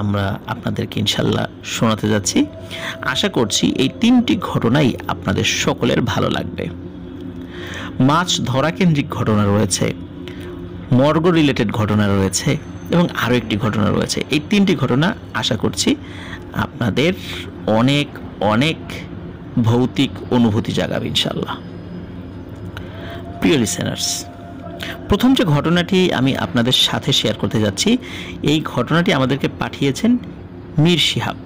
আমরা আপনাদেরকে ইনশাল্লাহ শোনাতে যাচ্ছি। আশা করছি এই 3টি ঘটনাই আপনাদের সকলের ভালো লাগবে। মাছ ধরা কেন্দ্রিক ঘটনা রয়েছে, মর্গ রিলেটেড ঘটনা রয়েছে এবং আরও একটি ঘটনা রয়েছে। এই 3টি ঘটনা আশা করছি আপনাদের অনেক অনেক ভৌতিক অনুভূতি জাগাবে ইনশাল্লাহ। প্রিয় লিসেনার্স, প্রথম যে ঘটনাটি আমি আপনাদের সাথে শেয়ার করতে যাচ্ছি, এই ঘটনাটি আমাদেরকে পাঠিয়েছেন মীর শিহাব।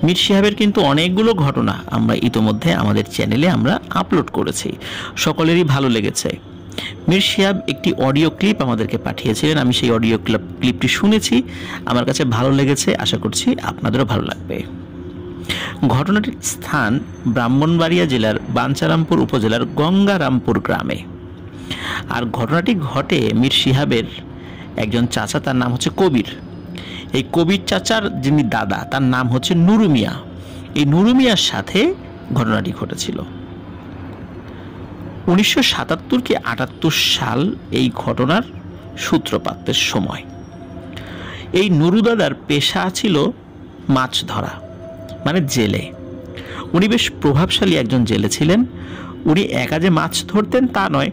মীর শিহাবের কিন্তু অনেকগুলো ঘটনা আমরা ইতোমধ্যে আমাদের চ্যানেলে আমরা আপলোড করেছি, সকলেরই ভালো লেগেছে। মীর শিহাব একটি অডিও ক্লিপ আমাদেরকে পাঠিয়েছিলেন, আমি সেই অডিও ক্লিপটি শুনেছি, আমার কাছে ভালো লেগেছে, আশা করছি আপনাদেরও ভালো লাগবে। ঘটনাটির স্থান ব্রাহ্মণবাড়িয়া জেলার বাঞ্ছারামপুর উপজেলার গঙ্গারামপুর গ্রামে। আর ঘটনাটি ঘটে মীর শিহাবের একজন চাচা, তার নাম হচ্ছে কবির। এই কবির চাচার যিনি দাদা, তার নাম হচ্ছে নুরু মিয়া। এই নুরু মিয়ার সাথে ঘটনাটি ঘটেছিল 1977 কি 78 সাল এই ঘটনার সূত্রপাতের সময়। এই নুরু দাদার পেশা ছিল মাছ ধরা, মানে জেলে। উনি বেশ প্রভাবশালী একজন জেলে ছিলেন। উনি একা যে মাছ ধরতেন তা নয়,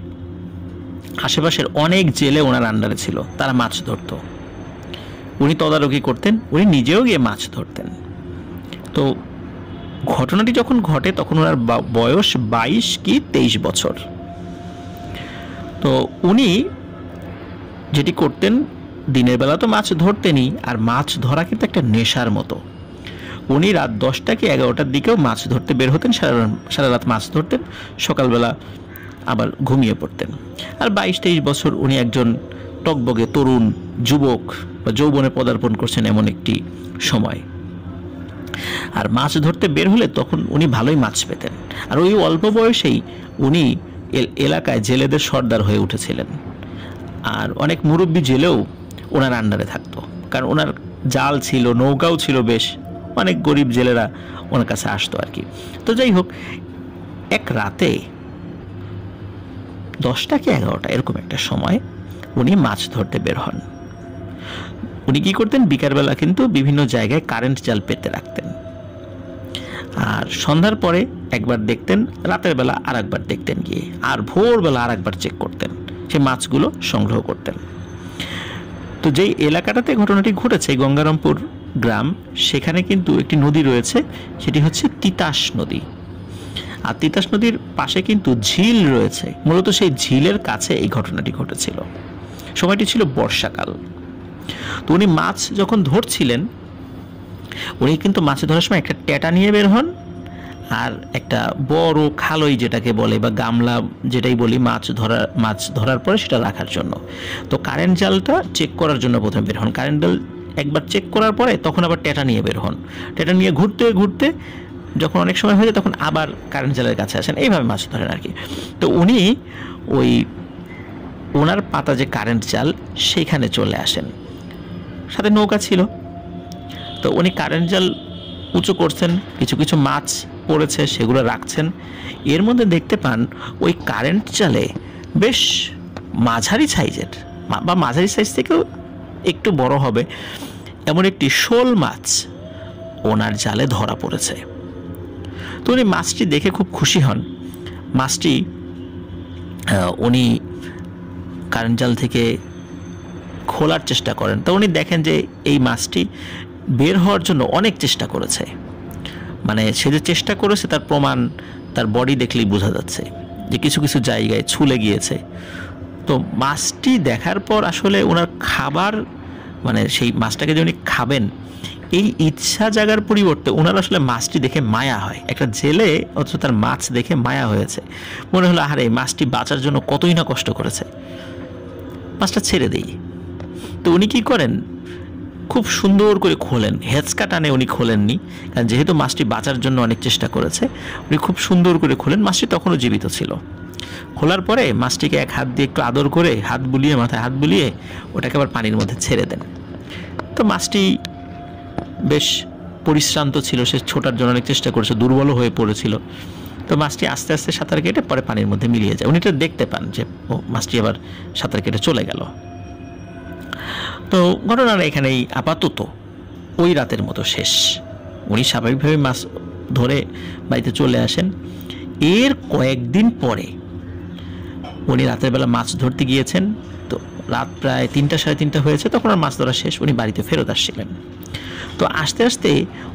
আশেপাশের অনেক জেলে ওনার আন্ডারে ছিল, তারা মাছ ধরত, উনি তদারকি করতেন, উনি নিজেও গিয়ে মাছ ধরতেন। তো ঘটনাটি যখন ঘটে তখন ওনার বয়স 22 কি 23 বছর। তো উনি যেটি করতেন, দিনের বেলা তো মাছ ধরতেনই, আর মাছ ধরা কিন্তু একটা নেশার মতো। উনি রাত 10টা কি 11টার দিকেও মাছ ধরতে বের হতেন, সারা রাত মাছ ধরতেন, সকালবেলা আবার ঘুমিয়ে পড়তেন। আর 22-23 বছর উনি একজন টকবগে তরুণ যুবক বা যৌবনে পদার্পণ করছেন এমন একটি সময়। আর মাছ ধরতে বের হলে তখন উনি ভালোই মাছ পেতেন। আর ওই অল্প বয়সেই উনি এলাকায় জেলেদের সর্দার হয়ে উঠেছিলেন। আর অনেক মুরব্বী জেলেও ওনার আন্ডারে থাকতো, কারণ ওনার জাল ছিল, নৌকাও ছিল, বেশ অনেক গরিব জেলেরা ওনার কাছে আসতো আর কি। তো যাই হোক, এক রাতে 10টা কি 11টা এরকম একটা সময় উনি মাছ ধরতে বের হন। উনি কি করতেন, বিকালবেলা কিন্তু বিভিন্ন জায়গায় কারেন্ট জাল পেতে রাখতেন, আর সন্ধ্যার পরে একবার দেখতেন, রাতের বেলা আর একবার দেখতেন গিয়ে, আর ভোরবেলা আর একবার চেক করতেন, সে মাছগুলো সংগ্রহ করতেন। তো যেই এলাকাটাতে ঘটনাটি ঘটেছে, গঙ্গারামপুর গ্রাম, সেখানে কিন্তু একটি নদী রয়েছে, সেটি হচ্ছে তিতাস নদী। আর তিতাস নদীর পাশে কিন্তু ঝিল রয়েছে, মূলত সেই ঝিলের কাছে এই ঘটনাটি ঘটেছিল। সময়টি ছিল বর্ষাকাল। তো উনি মাছ যখন ধরছিলেন, উনি কিন্তু মাছ ধরার সময় একটা ট্যাটা নিয়ে বের হন, আর একটা বড় খালই যেটাকে বলে বা গামলা যেটাই বলি মাছ ধরার পরে সেটা রাখার জন্য। তো কারেন্ট জালটা চেক করার জন্য প্রথমে বের হন। কারেন্ট জাল একবার চেক করার পরে তখন আবার ট্যাটা নিয়ে বের হন। ট্যাটা নিয়ে ঘুরতে ঘুরতে যখন অনেক সময় হয়ে যায় তখন আবার কারেন্ট জালের কাছে আসেন, এইভাবে মাছ ধরেন আর কি। তো উনি ওই ওনার পাতা যে কারেন্ট জাল সেখানে চলে আসেন, সাথে নৌকা ছিল। তো উনি কারেন্ট জাল উঁচু করছেন, কিছু কিছু মাছ পড়েছে সেগুলো রাখছেন। এর মধ্যে দেখতে পান ওই কারেন্ট জালে বেশ মাঝারি সাইজের বা মাঝারি সাইজ থেকেও একটু বড় হবে এমন একটি শোল মাছ ওনার জালে ধরা পড়েছে। তো উনি মাছটি দেখে খুব খুশি হন। মাছটি উনি কারেন্ট জাল থেকে খোলার চেষ্টা করেন। তো উনি দেখেন যে এই মাছটি বের হওয়ার জন্য অনেক চেষ্টা করেছে, মানে সে যে চেষ্টা করেছে তার প্রমাণ তার বডি দেখলেই বোঝা যাচ্ছে যে কিছু কিছু জায়গায় ছুলে গিয়েছে। তো মাছটি দেখার পর আসলে ওনার খাবার, মানে সেই মাছটাকে যে উনি খাবেন এই ইচ্ছা জাগার পরিবর্তে ওনার আসলে মাছটি দেখে মায়া হয়। একটা জেলে অথচ তার মাছ দেখে মায়া হয়েছে, মনে হলো আরে মাছটি বাঁচার জন্য কতই না কষ্ট করেছে, মাছটা ছেড়ে দেই। তো উনি কি করেন, খুব সুন্দর করে খোলেন, হেঁচকা টানে উনি খোলেননি, কারণ যেহেতু মাছটি বাঁচার জন্য অনেক চেষ্টা করেছে, উনি খুব সুন্দর করে খোলেন। মাছটি তখনও জীবিত ছিল। খোলার পরে মাছটিকে এক হাত দিয়ে একটু আদর করে হাত বুলিয়ে, মাথায় হাত বুলিয়ে ওটাকে আবার পানির মধ্যে ছেড়ে দেন। তো মাছটি বেশ পরিশ্রান্ত ছিল, সে ছোটার জন্য অনেক চেষ্টা করেছে, দুর্বল হয়ে পড়েছিল। তো মাছটি আস্তে আস্তে সাঁতার কেটে পরে পানির মধ্যে মিলিয়ে যায়। উনি এটা দেখতে পান যে ও মাছটি আবার সাঁতার কেটে চলে গেল। তো ঘটনাটা এখানেই আপাতত ওই রাতের মতো শেষ। উনি স্বাভাবিকভাবে মাছ ধরে বাড়িতে চলে আসেন। এর কয়েকদিন পরে উনি রাতের বেলা মাছ ধরতে গিয়েছেন, তো রাত প্রায় 3টা সাড়ে 3টা হয়েছে, তখন আর মাছ ধরা শেষ, উনি বাড়িতে ফেরত আসছিলেন। তো আস্তে আস্তে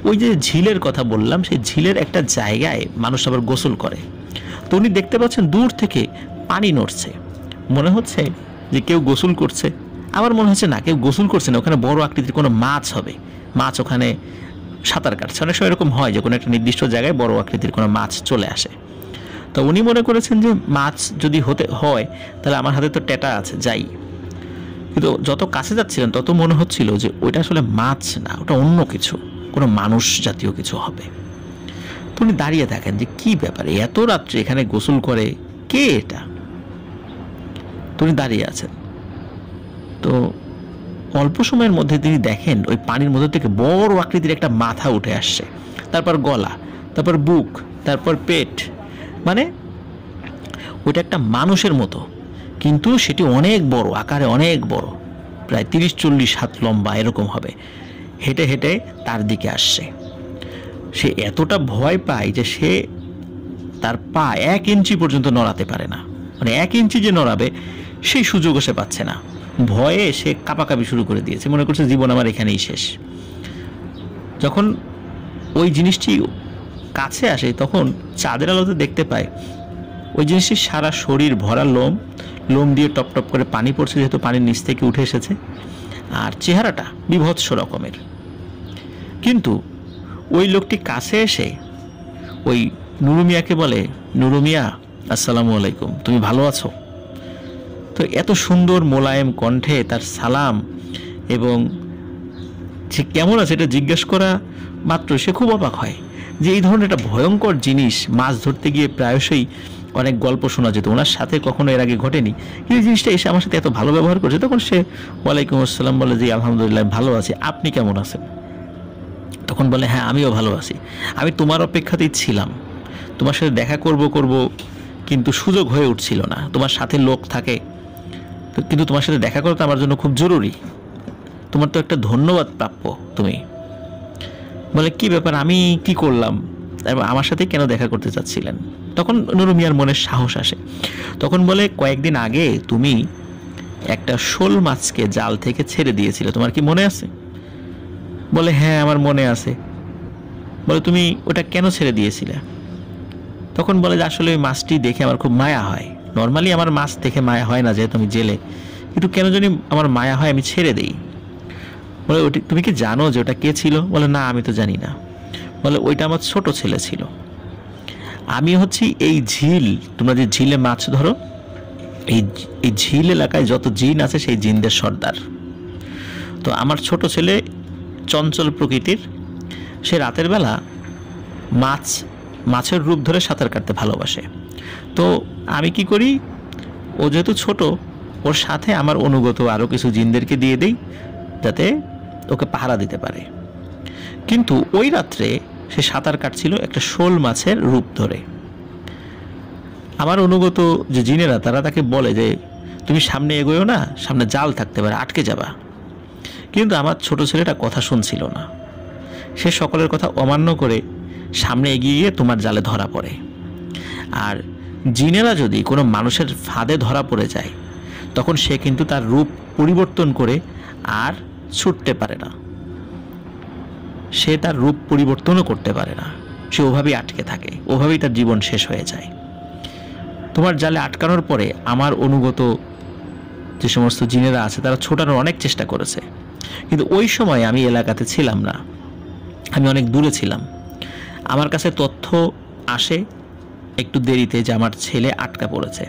ওই যে ঝিলের কথা বললাম, সেই ঝিলের একটা জায়গায় মানুষ আবার গোসল করে। তো উনি দেখতে পাচ্ছেন দূর থেকে পানি নড়ছে, মনে হচ্ছে যে কেউ গোসল করছে। আমার মনে হচ্ছে না, কেউ গোসল করছে না, ওখানে বড় আকৃতির কোনো মাছ হবে, মাছ ওখানে সাঁতার কাটছে। অনেক সময় এরকম হয় যে কোনো একটা নির্দিষ্ট জায়গায় বড় আকৃতির কোনো মাছ চলে আসে। তো উনি মনে করেছেন যে মাছ যদি হতে হয় তাহলে আমার হাতে তো টেটা আছে, যাই। কিন্তু যত কাছে যাচ্ছিলেন তত মনে হচ্ছিল যে ওইটা আসলে মাছ না, ওটা অন্য কিছু, কোনো মানুষ জাতীয় কিছু হবে। তো উনি দাঁড়িয়ে থাকেন যে কি ব্যাপারে, এত রাত্রে এখানে গোসল করে কে এটা। তো উনি দাঁড়িয়ে আছেন। তো অল্প সময়ের মধ্যে তিনি দেখেন ওই পানির মধ্যে থেকে বড় আকৃতির একটা মাথা উঠে আসছে, তারপর গলা, তারপর বুক, তারপর পেট, মানে ওইটা একটা মানুষের মতো, কিন্তু সেটি অনেক বড় আকারে, অনেক বড়, প্রায় 30-40 হাত লম্বা এরকম হবে। হেঁটে হেঁটে তার দিকে আসছে। সে এতটা ভয় পায় যে সে তার পা 1 ইঞ্চি পর্যন্ত নড়াতে পারে না, মানে 1 ইঞ্চি যে নড়াবে সেই সুযোগও সে পাচ্ছে না। ভয়ে সে কাঁপাকাঁপি শুরু করে দিয়েছে, মনে করছে জীবন আমার এখানেই শেষ। যখন ওই জিনিসটি কাছে আসে তখন চাঁদের আলোতে দেখতে পায় ওই জিনিসটির সারা শরীর ভরা লোম, লোম দিয়ে টপ টপ করে পানি পড়ছে, যেহেতু পানির নিচ থেকে উঠে এসেছে, আর চেহারাটা বিভৎস রকমের। কিন্তু ওই লোকটি কাছে এসে ওই নুরু মিয়াকে বলে, নুরু মিয়া আসসালামু আলাইকুম, তুমি ভালো আছো? তো এত সুন্দর মোলায়েম কণ্ঠে তার সালাম, এবং সে কেমন আছে এটা জিজ্ঞেস করা মাত্র সে খুব অবাক হয় যে এই ধরনের একটা ভয়ঙ্কর জিনিস মাছ ধরতে গিয়ে প্রায়শই অনেক গল্প শোনা যেত, ওনার সাথে কখনো এর আগে ঘটেনি, এই জিনিসটা এসে আমার সাথে এত ভালো ব্যবহার করছে। তখন সে ওয়ালাইকুম আসসালাম বলে, যে আলহামদুলিল্লাহ ভালো আছি, আপনি কেমন আছেন? তখন বলে, হ্যাঁ আমিও ভালো আছি, আমি তোমার অপেক্ষাতেই ছিলাম, তোমার সাথে দেখা করব কিন্তু সুযোগ হয়ে উঠছিল না, তোমার সাথে লোক থাকে, কিন্তু তোমার সাথে দেখা করা তো আমার জন্য খুব জরুরি, তোমার তো একটা ধন্যবাদ প্রাপ্য তুমি। বলে, কি ব্যাপার, আমি কি করলাম, আমার সাথে কেন দেখা করতে চাচ্ছিলেন? তখন নুরু মিয়ার মনে সাহস আসে। তখন বলে, কয়েকদিন আগে তুমি একটা শোল মাছকে জাল থেকে ছেড়ে দিয়েছিলে, তোমার কি মনে আছে? বলে, হ্যাঁ আমার মনে আছে। বলে, তুমি ওটা কেন ছেড়ে দিয়েছিলে? তখন বলে যে আসলে ওই মাছটি দেখে আমার খুব মায়া হয়, নর্মালি আমার মাছ দেখে মায়া হয় না যেহেতু আমি জেলে, কিন্তু কেন জানি আমার মায়া হয়, আমি ছেড়ে দিই। বলে, ওটি তুমি কি জানো যে ওটা কে ছিল? বলে, না আমি তো জানি না। বলে, ওইটা আমার ছোট ছেলে ছিল, আমি হচ্ছি এই ঝিল, তোমরা যে ঝিলে মাছ ধরো, এই ঝিল এলাকায় যত জিন আছে সেই জিনদের সর্দার। তো আমার ছোট ছেলে চঞ্চল প্রকৃতির, সে রাতের বেলা মাছের রূপ ধরে সাঁতার কাটতে ভালোবাসে। তো আমি কি করি, ও যেহেতু ছোট, ওর সাথে আমার অনুগত আরও কিছু জিনদেরকে দিয়ে দেই যাতে ওকে পাহারা দিতে পারে। কিন্তু ওই রাত্রে সে সাঁতার কাটছিল একটা শোল মাছের রূপ ধরে। আমার অনুগত যে জিনেরা তারা তাকে বলে যে তুমি সামনে এগোয়ো না, সামনে জাল থাকতে পারে, আটকে যাবা। কিন্তু আমার ছোট ছেলেটা কথা শুনছিল না, সে সকলের কথা অমান্য করে সামনে এগিয়ে গিয়ে তোমার জালে ধরা পড়ে। আর জিনেরা যদি কোনো মানুষের ফাঁদে ধরা পড়ে যায় তখন সে কিন্তু তার রূপ পরিবর্তন করে আর ছুটতে পারে না, সে তার রূপ পরিবর্তনও করতে পারে না, সে ওভাবেই আটকে থাকে, ওভাবেই তার জীবন শেষ হয়ে যায়। তোমার জালে আটকানোর পরে আমার অনুগত যে সমস্ত জিনেরা আছে তারা ছোটানোর অনেক চেষ্টা করেছে, কিন্তু ওই সময় আমি এলাকাতে ছিলাম না, আমি অনেক দূরে ছিলাম। আমার কাছে তথ্য আসে একটু দেরিতে যে আমার ছেলে আটকা পড়েছে।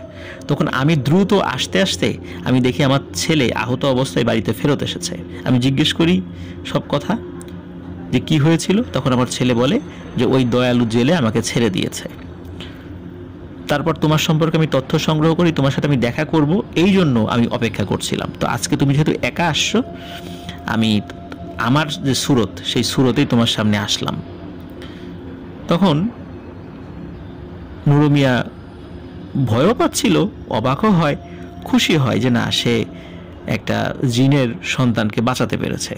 তখন আমি দ্রুত আসতে আসতে আমি দেখি আমার ছেলে আহত অবস্থায় বাড়িতে ফেরত এসেছে। আমি জিজ্ঞেস করি সব কথা যে কি হয়েছিল। তখন আমার ছেলে বলে যে ওই দয়ালু জেলে আমাকে ছেড়ে দিয়েছে। তারপর তোমার সম্পর্কে আমি তথ্য সংগ্রহ করি, তোমার সাথে আমি দেখা করব, এই জন্য আমি অপেক্ষা করছিলাম। তো আজকে তুমি যেহেতু একা আসছো, আমি আমার যে সুরত সেই সুরতেই তোমার সামনে আসলাম। তখন নুরু মিয়া ভয়ও পাচ্ছিল, অবাকও হয়, খুশি হয় যে না, সে একটা জিনের সন্তানকে বাঁচাতে পেরেছে।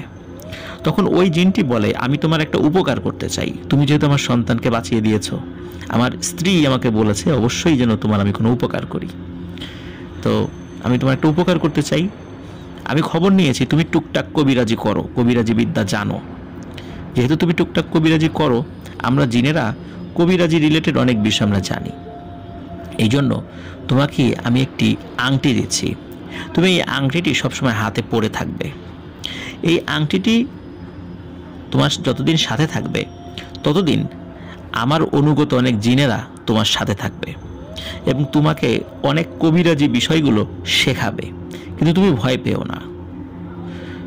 তখন ওই জিনটি বলে, আমি তোমার একটা উপকার করতে চাই, তুমি যেহেতু আমার সন্তানকে বাঁচিয়ে দিয়েছো, আমার স্ত্রী আমাকে বলেছে অবশ্যই যেন তোমার আমি কোনো উপকার করি, তো আমি তোমার একটা উপকার করতে চাই। আমি খবর নিয়েছি তুমি টুকটাক কবিরাজি করো, কবিরাজি বিদ্যা জানো, যেহেতু তুমি টুকটাক কবিরাজি করো, আমরা জিনেরা কবিরাজি রিলেটেড অনেক বিষয় আমরা জানি, এই জন্য তোমাকে আমি একটি আংটি দিচ্ছি, তুমি এই আংটিটি সবসময় হাতে পরে থাকবে। এই আংটিটি তোমার যতদিন সাথে থাকবে ততদিন আমার অনুগত অনেক জিনেরা তোমার সাথে থাকবে এবং তোমাকে অনেক কবিরাজি বিষয়গুলো শেখাবে, কিন্তু তুমি ভয় পেও না,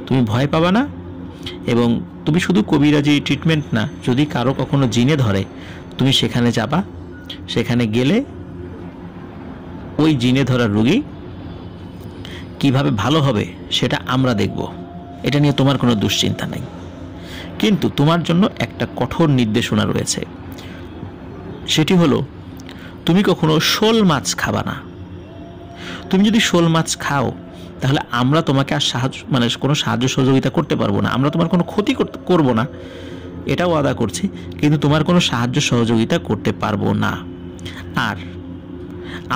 তুমি ভয় পাবা না। এবং তুমি শুধু কবিরাজি ট্রিটমেন্ট না, যদি কারো কখনো জিনে ধরে তুমি সেখানে যাবা, সেখানে গেলে ওই জিনে ধরা রোগী কিভাবে ভালো হবে সেটা আমরা দেখব, এটা নিয়ে তোমার কোনো দুশ্চিন্তা নেই। কিন্তু তোমার জন্য একটা কঠোর নির্দেশনা রয়েছে, সেটি হলো তুমি কখনো শোল মাছ খাবা না। তুমি যদি শোল মাছ খাও তাহলে আমরা তোমাকে আর কোনো সাহায্য সহযোগিতা করতে পারবো না, আমরা তোমার কোনো ক্ষতি করবো না, এটাও ওয়াদা করছি, কিন্তু তোমার কোনো সাহায্য সহযোগিতা করতে পারবো না। আর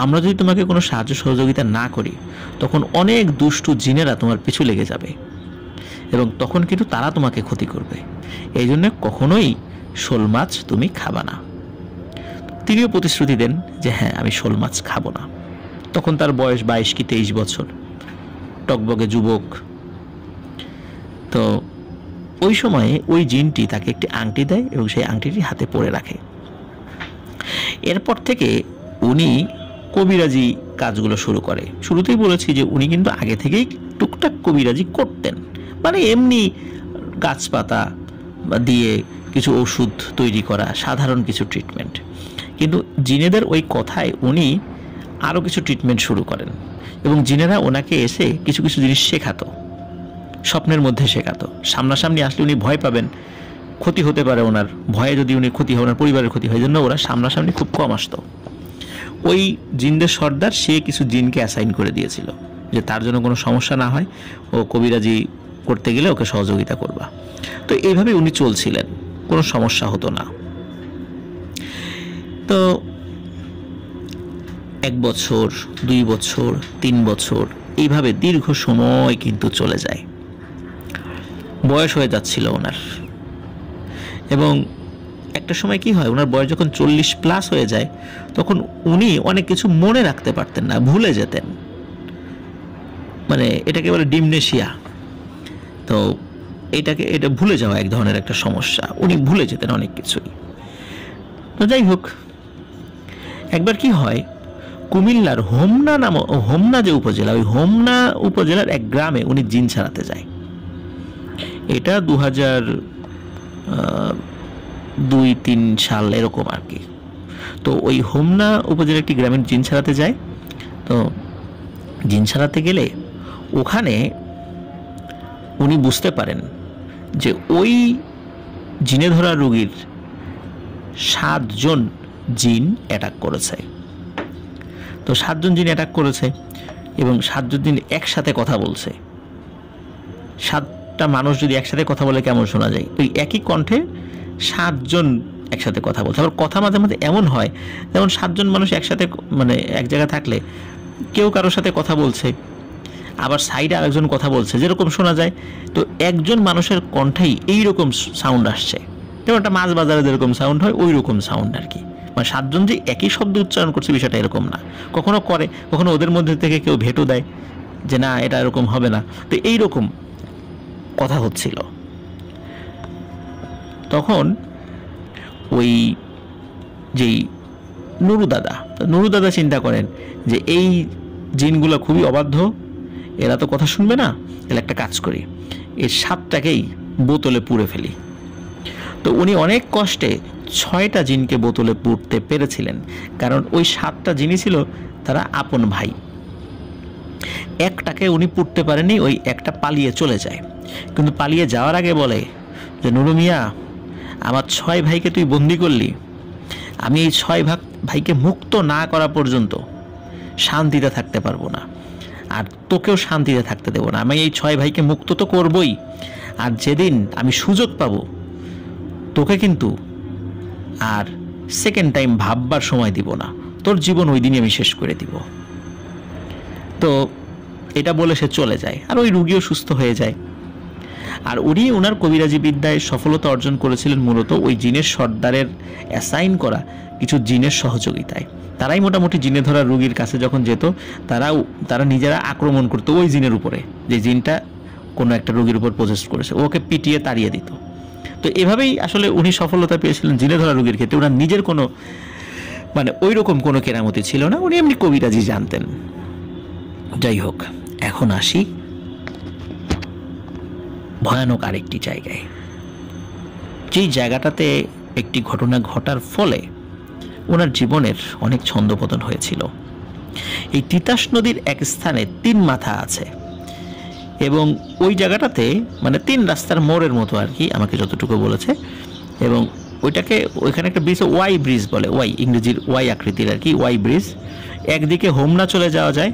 আমরা যদি তোমাকে কোনো সাহায্য সহযোগিতা না করি তখন অনেক দুষ্টু জিনেরা তোমার পিছু লেগে যাবে এবং তখন কিন্তু তারা তোমাকে ক্ষতি করবে, এই জন্য কখনোই শোল মাছ তুমি খাবা না। তিনিও প্রতিশ্রুতি দেন যে হ্যাঁ আমি শোল মাছ খাবো না। তখন তার বয়স 22 কি 23 বছর, টকবগে যুবক। তো ওই সময়ে ওই জিনটি তাকে একটি আংটি দেয় এবং সেই আংটিটি হাতে পরে রাখে। এরপর থেকে উনি কবিরাজি কাজগুলো শুরু করে। শুরুতেই বলেছি যে উনি কিন্তু আগে থেকেই টুকটাক কবিরাজি করতেন, মানে এমনি গাছপাতা দিয়ে কিছু ওষুধ তৈরি করা, সাধারণ কিছু ট্রিটমেন্ট। কিন্তু জিনেদের ওই কথায় উনি আরও কিছু ট্রিটমেন্ট শুরু করেন এবং জিনেরা ওনাকে এসে কিছু কিছু জিনিস শেখাতো, স্বপ্নের মধ্যে শেখাতো। সামনাসামনি আসলে উনি ভয় পাবেন, ক্ষতি হতে পারে ওনার, ভয়ে যদি উনি ক্ষতি হয় ওনার পরিবারের ক্ষতি হয়, জন্য ওরা সামনাসামনি খুব কম আসতো। ওই জিনদের সর্দার সে কিছু জিনকে অ্যাসাইন করে দিয়েছিল যে তার জন্য কোনো সমস্যা না হয়, ও কবিরাজি করতে গেলে ওকে সহযোগিতা করবা। তো এইভাবে উনি চলছিলেন, কোনো সমস্যা হতো না। তো 1 বছর 2 বছর 3 বছর এইভাবে দীর্ঘ সময় কিন্তু চলে যায়। বয়স হয়ে যাচ্ছিল ওনার, এবং একটা সময় কি হয়, ওনার বয়স যখন 40+ হয়ে যায় তখন উনি অনেক কিছু মনে রাখতে পারতেন না, ভুলে যেতেন, মানে এটাকে বলে ডিমনেশিয়া। তো এটা ভুলে যাওয়া এক ধরনের একটা সমস্যা, উনি ভুলে যেতেন অনেক কিছুই। তো যাই হোক, একবার কি হয়, কুমিল্লার হোমনা যে উপজেলা, ওই হোমনা উপজেলার এক গ্রামে উনি জিন ছাড়াতে যায়। এটা 2002-3 সাল এরকম আর কি। তো ওই হোমনা উপজেলার একটি গ্রামের জিন ছাড়াতে যায়। তো জিন ছাড়াতে গেলে ওখানে উনি বুঝতে পারেন যে ওই জিনে ধরা রোগীর 7 জন জিন অ্যাটাক করেছে। তো 7 জন জিন অ্যাটাক করেছে এবং 7 জন জিন একসাথে কথা বলছে। 7টা মানুষ যদি একসাথে কথা বলে কেমন শোনা যায়, ওই একই কণ্ঠে 7 জন একসাথে কথা বলছে। আবার কথা মাঝে মাঝে এমন হয় যেমন 7 জন মানুষ একসাথে, মানে এক জায়গায় থাকলে কেউ কারোর সাথে কথা বলছে, আবার সাইডে আরেকজন কথা বলছে, যেরকম শোনা যায়। তো একজন মানুষের কণ্ঠেই এইরকম সাউন্ড আসছে, যেমন একটা মাছ বাজারে যেরকম সাউন্ড হয় ওই রকম সাউন্ড আর কি। মানে 7 জন যে একই শব্দ উচ্চারণ করছে বিষয়টা এরকম না, কখনো করে, কখনো ওদের মধ্যে থেকে কেউ ভেটো দেয় যে না এটা এরকম হবে না। তো এইরকম কথা হচ্ছিল। তখন ওই যেই নুরু দাদা চিন্তা করেন যে এই জিনগুলো খুবই অবাধ্য, এরা তো কথা শুনবে না, এরা একটা কাজ করি, এর 7টাকেই বোতলে পুড়ে ফেলি। তো উনি অনেক কষ্টে 6টা জিনকে বোতলে পুড়তে পেরেছিলেন, কারণ ওই 7টা জিনই ছিল তারা আপন ভাই। একটাকে উনি পুড়তে পারেনি, ওই একটা পালিয়ে চলে যায়। কিন্তু পালিয়ে যাওয়ার আগে বলে যে নুরু মিয়া, আমার 6 ভাইকে তুই বন্দি করলি, আমি এই 6 ভাইকে মুক্ত না করা পর্যন্ত শান্তিতে থাকতে পারবো না, আর তোকেও শান্তিতে থাকতে দেবো না। আমি এই 6 ভাইকে মুক্ত তো করবই, আর যেদিন আমি সুযোগ পাবো তোকে কিন্তু আর সেকেন্ড টাইম ভাববার সময় দিব না, তোর জীবন ওই দিনই আমি শেষ করে দিব। তো এটা বলে সে চলে যায়, আর ওই রুগীও সুস্থ হয়ে যায়। আর উনি ওনার কবিরাজি বিদ্যায় সফলতা অর্জন করেছিলেন মূলত ওই জিনের সর্দারের অ্যাসাইন করা কিছু জিনের সহযোগিতায়। তারাই মোটামুটি জিনে ধরা রুগীর কাছে যখন যেত, তারা নিজেরা আক্রমণ করতো ওই জিনের উপরে, যে জিনটা কোনো একটা রুগীর উপর প্রজেস্ট করেছে, ওকে পিটিয়ে তাড়িয়ে দিত। তো এভাবেই আসলে উনি সফলতা পেয়েছিলেন জিনে ধরা রুগীর ক্ষেত্রে। ওনার নিজের কোনো মানে ওই রকম কোনো কেরামতি ছিল না, উনি এমনি কবিরাজি জানতেন। যাই হোক, এখন আসি ভয়ানক আরেকটি জায়গায়, যেই জায়গাটাতে একটি ঘটনা ঘটার ফলে ওনার জীবনের অনেক ছন্দপতন হয়েছিল। এই তিতাস নদীর এক স্থানে 3 মাথা আছে, এবং ওই জায়গাটাতে মানে 3 রাস্তার মোড়ের মতো আর কি, আমাকে যতটুকু বলেছে। এবং ওইটাকে ওইখানে একটা ব্রিজ ওয়াই ব্রিজ বলে, ওয়াই ইংরেজির ওয়াই আকৃতির আর কি, ওয়াই ব্রিজ। একদিকে হোমনা চলে যাওয়া যায়,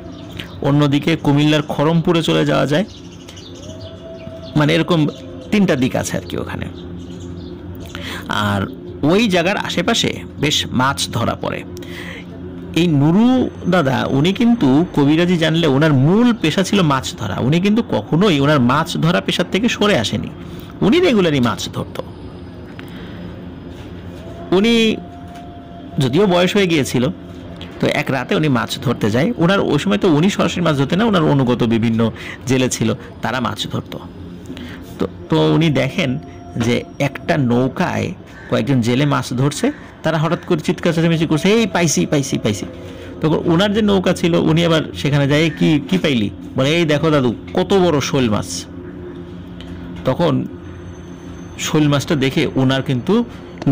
অন্যদিকে কুমিল্লার খড়মপুরে চলে যাওয়া যায়, মানে এরকম 3টা দিক আছে আর কি ওখানে। আর ওই জায়গার আশেপাশে বেশ মাছ ধরা পড়ে। এই নুরু দাদা উনি কিন্তু কবিরাজি জানলে ওনার মূল পেশা ছিল মাছ ধরা। উনি কিন্তু কখনোই ওনার মাছ ধরা পেশার থেকে সরে আসেনি, উনি রেগুলারই মাছ ধরত। উনি যদিও বয়স হয়ে গিয়েছিল, তো এক রাতে উনি মাছ ধরতে যায়। ওনার ওই সময় তো উনি সরাসরি মাছ ধরতেন না, ওনার অনুগত বিভিন্ন জেলে ছিল, তারা মাছ ধরত। তো উনি দেখেন যে একটা নৌকায় কয়েকজন জেলে মাছ ধরছে, তারা হঠাৎ করে চিৎকার চেঁচামেচি করছে, এই পাইছি পাইছি পাইছি। তখন ওনার যে নৌকা ছিল উনি আবার সেখানে যায়, কি পাইলি? বলে এই দেখো দাদু কত বড় শোল মাছ। তখন শোল মাছটা দেখে ওনার কিন্তু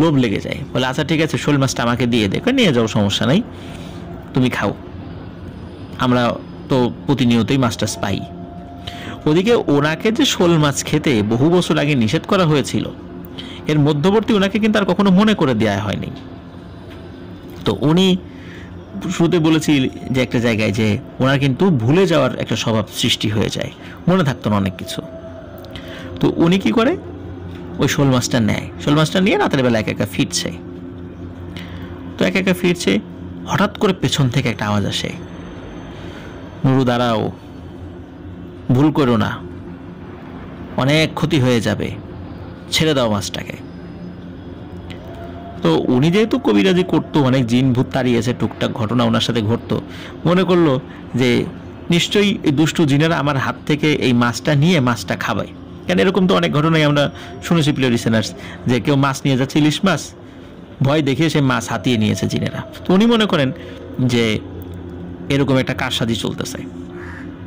লোভ লেগে যায়, বলে আচ্ছা ঠিক আছে শোল মাছটা আমাকে দিয়ে দেখো, নিয়ে যাও, সমস্যা নাই, তুমি খাও, আমরা তো প্রতিনিয়তই মাছটা পাই। ওদিকে ওনাকে যে শোল মাছ খেতে বহু বছর আগে নিষেধ করা হয়েছিল, এর মধ্যবর্তী ওনাকে কিন্তু আর কখনো মনে করে দেওয়া হয়নি। তো উনি শুরুতে বলেছি যে একটা জায়গায় যে ওনার কিন্তু ভুলে যাওয়ার একটা স্বভাব সৃষ্টি হয়ে যায়, মনে থাকতো না অনেক কিছু। তো উনি কি করে, ওই শোল মাছটা নেয়, শোল মাছটা নিয়ে রাতের বেলা একা একা ফিরছে। তো একা একা ফিরছে, হঠাৎ করে পেছন থেকে একটা আওয়াজ আসে, নুরু দাঁড়াও, ভুল করো না, অনেক ক্ষতি হয়ে যাবে, ছেড়ে দাও মাছটাকে। তো উনি যেহেতু কবিরাজি করতো, অনেক জিন ভূত তাড়িয়েছে, টুকটাক ঘটনা ওনার সাথে ঘটতো, মনে করলো যে নিশ্চয়ই এই দুষ্টু জিনেরা আমার হাত থেকে এই মাছটা নিয়ে মাছটা খাবে। কেন এরকম তো অনেক ঘটনাই আমরা শুনেছি প্রিয় লিসেনার্স, যে কেউ মাছ নিয়ে যাচ্ছে, ইলিশ মাছ, ভয় দেখিয়ে সে মাছ হাতিয়ে নিয়েছে জিনেরা। তো উনি মনে করেন যে এরকম একটা কারসাজি চলতেছে,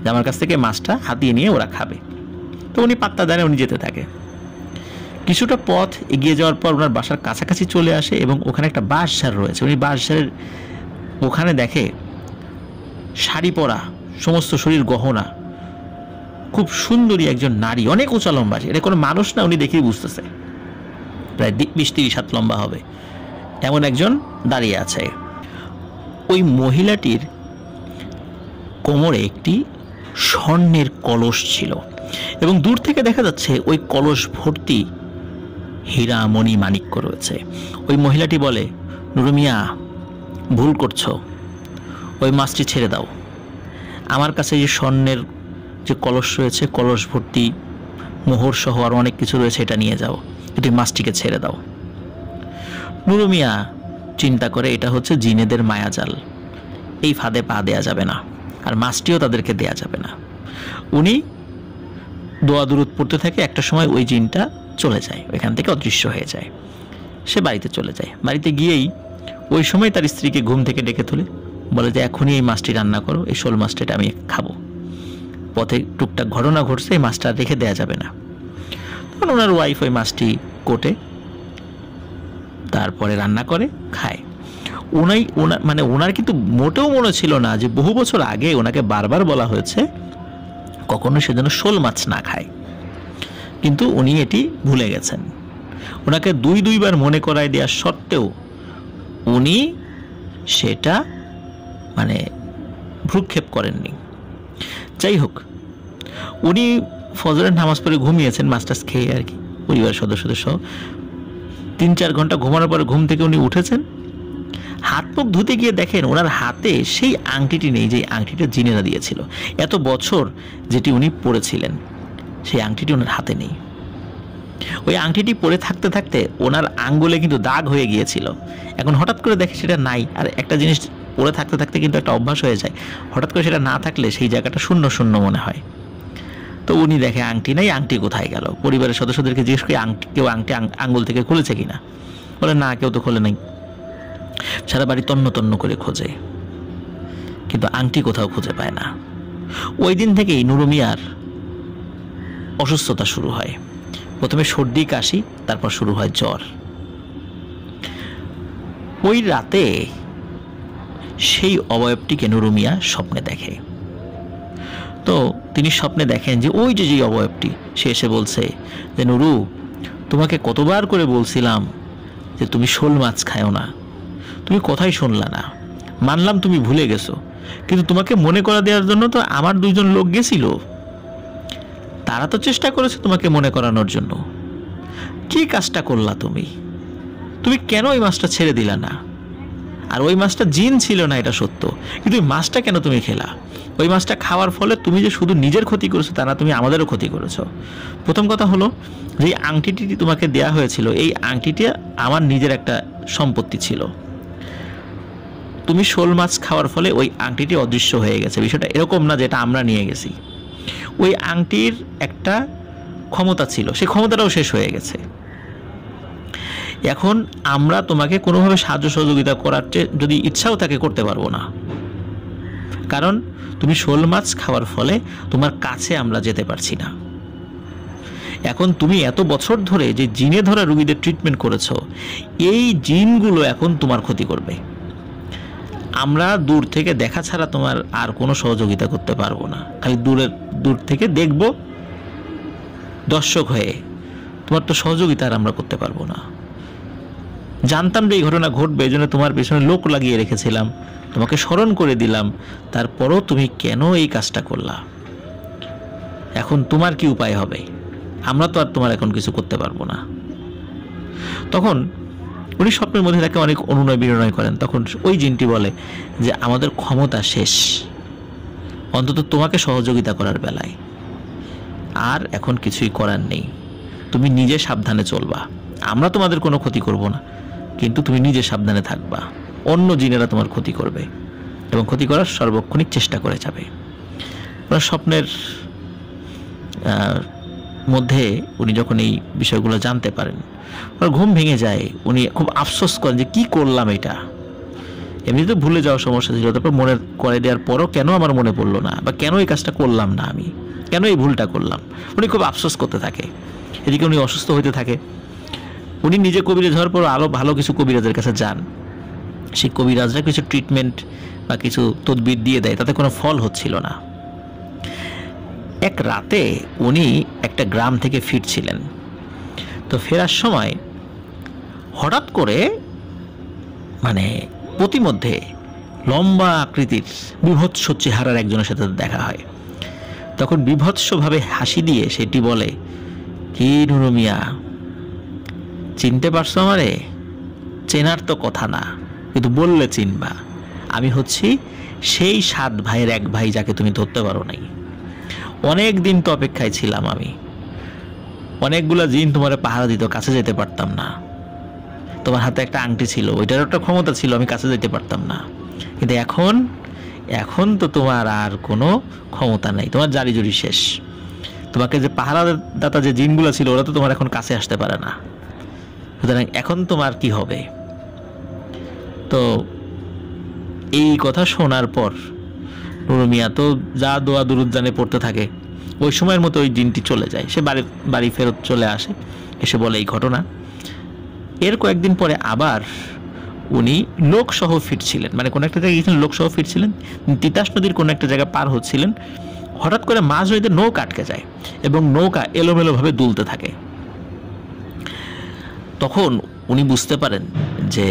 যে আমার কাছ থেকে মাছটা হাতিয়ে নিয়ে ওরা খাবে। তো উনি পাত্তা দেয় না, উনি যেতে থাকে। কিছুটা পথ এগিয়ে যাওয়ার পর ওনার বাসার কাছাকাছি চলে আসে, এবং ওখানে একটা বাঁশঝাড় রয়েছে। উনি বাঁশঝাড়ের ওখানে দেখে শাড়ি পরা, সমস্ত শরীর গহনা, খুব সুন্দরী একজন নারী, অনেক উঁচা লম্বা, এটা কোনো মানুষ না, উনি দেখেই বুঝতেছে প্রায় 20-30 হাত লম্বা হবে, এমন একজন দাঁড়িয়ে আছে। ওই মহিলাটির কোমরে একটি স্বর্ণের কলস ছিল, এবং দূর থেকে দেখা যাচ্ছে ওই কলস ভর্তি হীরা মণি মাণিক্য রয়েছে। ওই মহিলাটি বলে, নুরু মিয়া ভুল করছো, ওই মাছটি ছেড়ে দাও, আমার কাছে যে স্বর্ণের যে কলস রয়েছে, কলস ভর্তি মোহর সহ আর অনেক কিছু রয়েছে, এটা নিয়ে যাও, এটি মাছটিকে ছেড়ে দাও। নুরু মিয়া চিন্তা করে এটা হচ্ছে জিনেদের মায়াজাল, এই ফাঁদে পা দেয়া যাবে না, আর মাছটিও তাদেরকে দেয়া যাবে না। উনি দোয়া দুরুদ পড়তে থাকে, একটা সময় ওই জিনটা চলে যায়, ওইখান থেকে অদৃশ্য হয়ে যায়, সে বাড়িতে চলে যায়। বাড়িতে গিয়েই ওই সময় তার স্ত্রীকে ঘুম থেকে ডেকে তোলে, বলে যে এখনই এই মাছটি রান্না করো, এই শোল মাছটা আমি খাবো, পথে টুকটাক ঘটনা ঘটছে, এই মাছটা রেখে দেয়া যাবে না। তখন ওনার ওয়াইফ ওই মাছটি কোটে, তারপরে রান্না করে খায়। ওনার কিন্তু মোটেও মনে ছিল না যে বহু বছর আগে ওনাকে বারবার বলা হয়েছে কখনো সে যেন শোল মাছ না খায়, কিন্তু উনি এটি ভুলে গেছেন। ওনাকে দুইবার মনে করায় দেওয়ার সত্ত্বেও উনি সেটা ভ্রুক্ষেপ করেননি। যাই হোক, উনি ফজরের নামাজ পড়ে ঘুমিয়েছেন মাস্টার্স খেয়ে আর কি, পরিবারের সদস্যদের সহ। 3-4 ঘন্টা ঘুমানোর পরে ঘুম থেকে উনি উঠেছেন, হাত মুখ ধুতে গিয়ে দেখেন ওনার হাতে সেই আংটিটি নেই, যে আংটিটা জিনেরা দিয়েছিল। এত বছর যেটি উনি পরেছিলেন সেই আংটিটি ওনার হাতে নেই। ওই আংটিটি পরে থাকতে থাকতে ওনার আঙ্গুলে কিন্তু দাগ হয়ে গিয়েছিল। এখন হঠাৎ করে দেখে সেটা নাই। আর একটা জিনিস পরে থাকতে থাকতে কিন্তু একটা অভ্যাস হয়ে যায়, হঠাৎ করে সেটা না থাকলে সেই জায়গাটা শূন্য শূন্য মনে হয়। তো উনি দেখে আংটি নাই, আংটি কোথায় গেল? পরিবারের সদস্যদেরকে জিজ্ঞেস করে কেউ আংটি আঙ্গুল থেকে খুলেছে কিনা? বলে না, কেউ তো খোলে নাই। সারা বাড়ি তন্ন তন্ন করে খোঁজে, কিন্তু আংটি কোথাও খুঁজে পায় না। ওই দিন থেকেই নুরু মিয়ার অসুস্থতা শুরু হয়। প্রথমে সর্দি কাশি, তারপর শুরু হয় জ্বর। ওই রাতে সেই অবয়বটিকে নুরু মিয়া স্বপ্নে দেখে। তো তিনি স্বপ্নে দেখেন যে ওই যে অবয়বটি, সে এসে বলছে যে নুরু, তোমাকে কতবার করে বলছিলাম যে তুমি শোল মাছ খাও না, তুমি কথাই শুনলা না। মানলাম তুমি ভুলে গেছো, কিন্তু তোমাকে মনে করা দেওয়ার জন্য তো আমার 2 জন লোক গেছিল, তারা তো চেষ্টা করেছে তোমাকে মনে করানোর জন্য। কি কাজটা করলা তুমি? তুমি কেন ওই মাছটা ছেড়ে দিলা না? আর ওই মাছটা জিন ছিল না, এটা সত্য, কিন্তু ওই মাছটা কেন তুমি খেলা? ওই মাছটা খাওয়ার ফলে তুমি যে শুধু নিজের ক্ষতি করেছো তা না, তুমি আমাদেরও ক্ষতি করেছো। প্রথম কথা হলো যে আংটিটি তোমাকে দেয়া হয়েছিল, এই আংটিটি আমার নিজের একটা সম্পত্তি ছিল। তুমি শোল মাছ খাওয়ার ফলে ওই আংটিটি অদৃশ্য হয়ে গেছে। বিষয়টা এরকম না যেটা আমরা নিয়ে গেছি। ওই আংটির একটা ক্ষমতা ছিল, সেই ক্ষমতাটাও শেষ হয়ে গেছে। এখন আমরা তোমাকে কোনোভাবে সাহায্য সহযোগিতা করার যদি ইচ্ছাও থাকে করতে পারবো না, কারণ তুমি শোল মাছ খাওয়ার ফলে তোমার কাছে আমরা যেতে পারছি না। এখন তুমি এত বছর ধরে যে জিনে ধরা রোগীদের ট্রিটমেন্ট করেছো, এই জিনগুলো এখন তোমার ক্ষতি করবে। আমরা দূর থেকে দেখা ছাড়া তোমার আর কোনো সহযোগিতা করতে পারবো না, খালি দূর থেকে দেখব দর্শক হয়ে, তোমার তো সহযোগিতা আর আমরা করতে পারবো না। জানতাম যে এই ঘটনা ঘটবে, এই জন্য তোমার পেছনে লোক লাগিয়ে রেখেছিলাম, তোমাকে স্মরণ করে দিলাম, তারপরও তুমি কেন এই কাজটা করলা? এখন তোমার কি উপায় হবে? আমরা তো আর তোমার এখন কিছু করতে পারবো না। তখন উনি স্বপ্নের মধ্যে তাকে অনেক অনুনয় বিনয় করেন। তখন ওই জিনটি বলে যে আমাদের ক্ষমতা শেষ, অন্তত তোমাকে সহযোগিতা করার বেলায় আর এখন কিছুই করার নেই। তুমি নিজে সাবধানে চলবা, আমরা তোমাদের কোনো ক্ষতি করব না, কিন্তু তুমি নিজে সাবধানে থাকবা। অন্য জিনেরা তোমার ক্ষতি করবে এবং ক্ষতি করার সর্বক্ষণিক চেষ্টা করে যাবে। ওনার স্বপ্নের মধ্যে উনি যখন এই বিষয়গুলো জানতে পারেন, ওনার ঘুম ভেঙে যায়। উনি খুব আফসোস করেন যে কি করলাম এটা। এমনিতে ভুলে যাওয়ার সমস্যা ছিল, তারপর মনে করে দেওয়ার পরও কেন আমার মনে পড়লো না, বা কেন এই কাজটা করলাম না, আমি কেন এই ভুলটা করলাম। উনি খুব আফসোস করতে থাকে। এদিকে উনি অসুস্থ হতে থাকে। উনি নিজে কবিরাজ হওয়ার পর আরও ভালো কিছু কবিরাজের কাছে যান। সেই কবিরাজরা কিছু ট্রিটমেন্ট বা কিছু তদবির দিয়ে দেয়, তাতে কোনো ফল হচ্ছিল না। এক রাতে উনি একটা গ্রাম থেকে ফিরছিলেন। তো ফেরার সময় হঠাৎ করে মানে প্রতিমধ্যে লম্বা আকৃতির বিভৎস চেহারার একজনের সাথে দেখা হয়। তখন বিভৎসভাবে হাসি দিয়ে সেটি বলে, কি নুরু মিয়া, চিনতে পারছো আমারে? চেনার তো কথা না, কিন্তু বললে চিনবা। আমি হচ্ছি সেই 7 ভাইয়ের এক ভাই যাকে তুমি ধরতে পারো নাই। অনেক দিন তো অপেক্ষায় ছিলাম আমি, অনেকগুলা জিন তোমার পাহারা দিত, কাছে যেতে পারতাম না। তোমার হাতে একটা আংটি ছিল, ওইটার একটা ক্ষমতা ছিল, আমি কাছে যেতে পারতাম না। কিন্তু এখন তো তোমার আর কোনো ক্ষমতা নেই, তোমার জারি জুরি শেষ। তোমাকে যে পাহারাদাতা যে জিনগুলো ছিল ওরা তো তোমার এখন কাছে আসতে পারে না, সুতরাং এখন তোমার কি হবে? তো এই কথা শোনার পর নুরু মিয়া তো যা দোয়া দুরুদ জানে পড়তে থাকে। ওই সময়ের মতো ওই জিনটি চলে যায়, সে বাড়ি ফেরত চলে আসে, এসে বলে এই ঘটনা। এর কয়েকদিন পরে আবার উনি লোকসহ ফিরছিলেন, মানে কোনো একটা জায়গায় গিয়েছিলেন, লোকসহ ফিরছিলেন, তিতাস নদীর কোনো একটা জায়গা পার হচ্ছিলেন। হঠাৎ করে মাঝ নদীতে নৌকা আটকে যায় এবং নৌকা এলোমেলোভাবে দুলতে থাকে। তখন উনি বুঝতে পারেন যে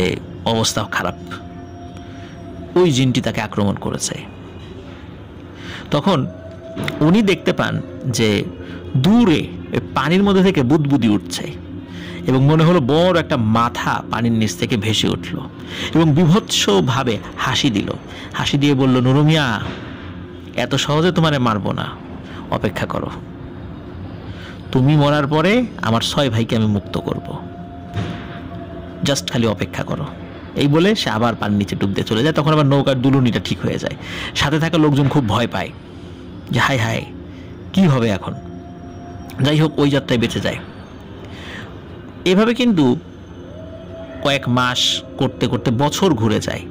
অবস্থা খারাপ, ওই জিনটি তাকে আক্রমণ করেছে। তখন উনি দেখতে পান যে দূরে পানির মধ্যে থেকে বুদবুদি উঠছে এবং মনে হলো বড় একটা মাথা পানির নিচ থেকে ভেসে উঠল এবং বিভৎসভাবে হাসি দিল। হাসি দিয়ে বলল, নুরু মিয়া, এত সহজে তোমারে মারবো না, অপেক্ষা করো, তুমি মরার পরে আমার 6 ভাইকে আমি মুক্ত করব, জাস্ট খালি অপেক্ষা করো। এই বলে সে আবার পানির নিচে ডুব দিয়ে চলে যায়। তখন আবার নৌকার দুলুনিটা ঠিক হয়ে যায়। সাথে থাকা লোকজন খুব ভয় পায় যে হায় হায় কি হবে এখন। যাই হোক, ওই যাত্রায় বেঁচে যায়। এভাবে কিন্তু কয়েক মাস করতে করতে বছর ঘুরে যায়।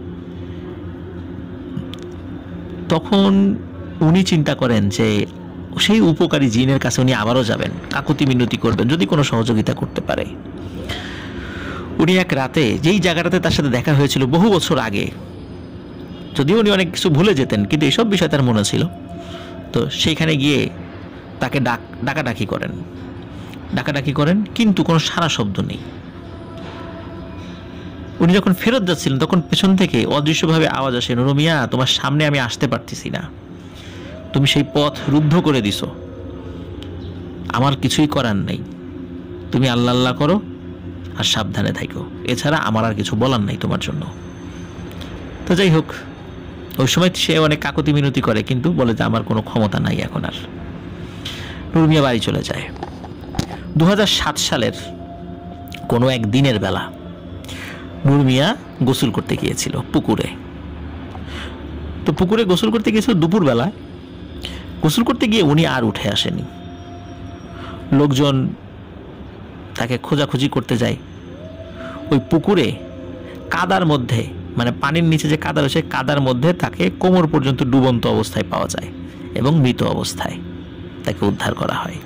তখন উনি চিন্তা করেন যে সেই উপকারী জিনের কাছে উনি আবারও যাবেন, কাকুতি মিনতি করবেন যদি কোনো সহযোগিতা করতে পারে। উনি এক রাতে যেই জায়গাটাতে তার সাথে দেখা হয়েছিল বহু বছর আগে, যদিও উনি অনেক কিছু ভুলে যেতেন কিন্তু এইসব বিষয় তার মনে ছিল, তো সেইখানে গিয়ে তাকে ডাকাডাকি করেন কিন্তু কোনো সারা শব্দ নেই। উনি যখন ফেরত যাচ্ছিলেন তখন পেছন থেকে অদৃশ্যভাবে আওয়াজ আসে, নুরু মিয়া, তোমার সামনে আমি আসতে পারতেছি না, তুমি সেই পথ রুদ্ধ করে দিছো, আমার কিছুই করার নেই, তুমি আল্লাহ আল্লাহ করো আর সাবধানে থাকো, এছাড়া আমার আর কিছু বলার নাই তোমার জন্য। তো যাই হোক, ওই সময় সে অনেক কাকুতি মিনতি করে কিন্তু বলে যে আমার কোনো ক্ষমতা নাই এখন আর। নুরু মিয়া বাড়ি চলে যায়। 2007 সালের কোনো এক দিনের বেলা নুরু মিয়া গোসল করতে গিয়েছিল পুকুরে। তো পুকুরে গোসল করতে গিয়েছিল দুপুরবেলা। গোসল করতে গিয়ে উনি আর উঠে আসেনি। লোকজন তাকে খোঁজাখুঁজি করতে যায়। ওই পুকুরে কাদার মধ্যে, মানে পানির নিচে যে কাদা রয়েছে, কাদার মধ্যে তাকে কোমর পর্যন্ত ডুবন্ত অবস্থায় পাওয়া যায় এবং মৃত অবস্থায় তাকে উদ্ধার করা হয়।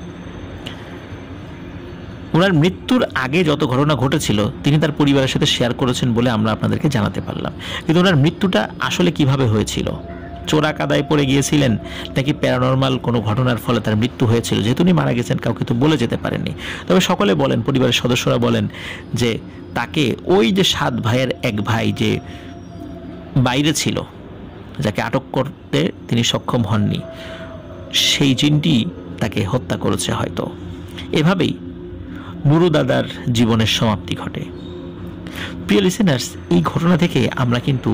ওনার মৃত্যুর আগে যত ঘটনা ঘটেছিল তিনি তার পরিবারের সাথে শেয়ার করেছেন বলে আমরা আপনাদেরকে জানাতে পারলাম। কিন্তু ওনার মৃত্যুটা আসলে কিভাবে হয়েছিল, চোরা কাদায় পড়ে গিয়েছিলেন নাকি প্যারানর্মাল কোনো ঘটনার ফলে তার মৃত্যু হয়েছিল, যেহেতু উনি মারা গেছেন কাউকে তো বলে যেতে পারেননি। তবে সকলে বলেন, পরিবারের সদস্যরা বলেন যে তাকে ওই যে 7 ভাইয়ের এক ভাই যে বাইরে ছিল, যাকে আটক করতে তিনি সক্ষম হননি, সেই জিনটি তাকে হত্যা করেছে হয়তো। এভাবেই নুরু দাদার জীবনের সমাপ্তি ঘটে। প্রিয় লিসেনার্স, এই ঘটনা থেকে আমরা কিন্তু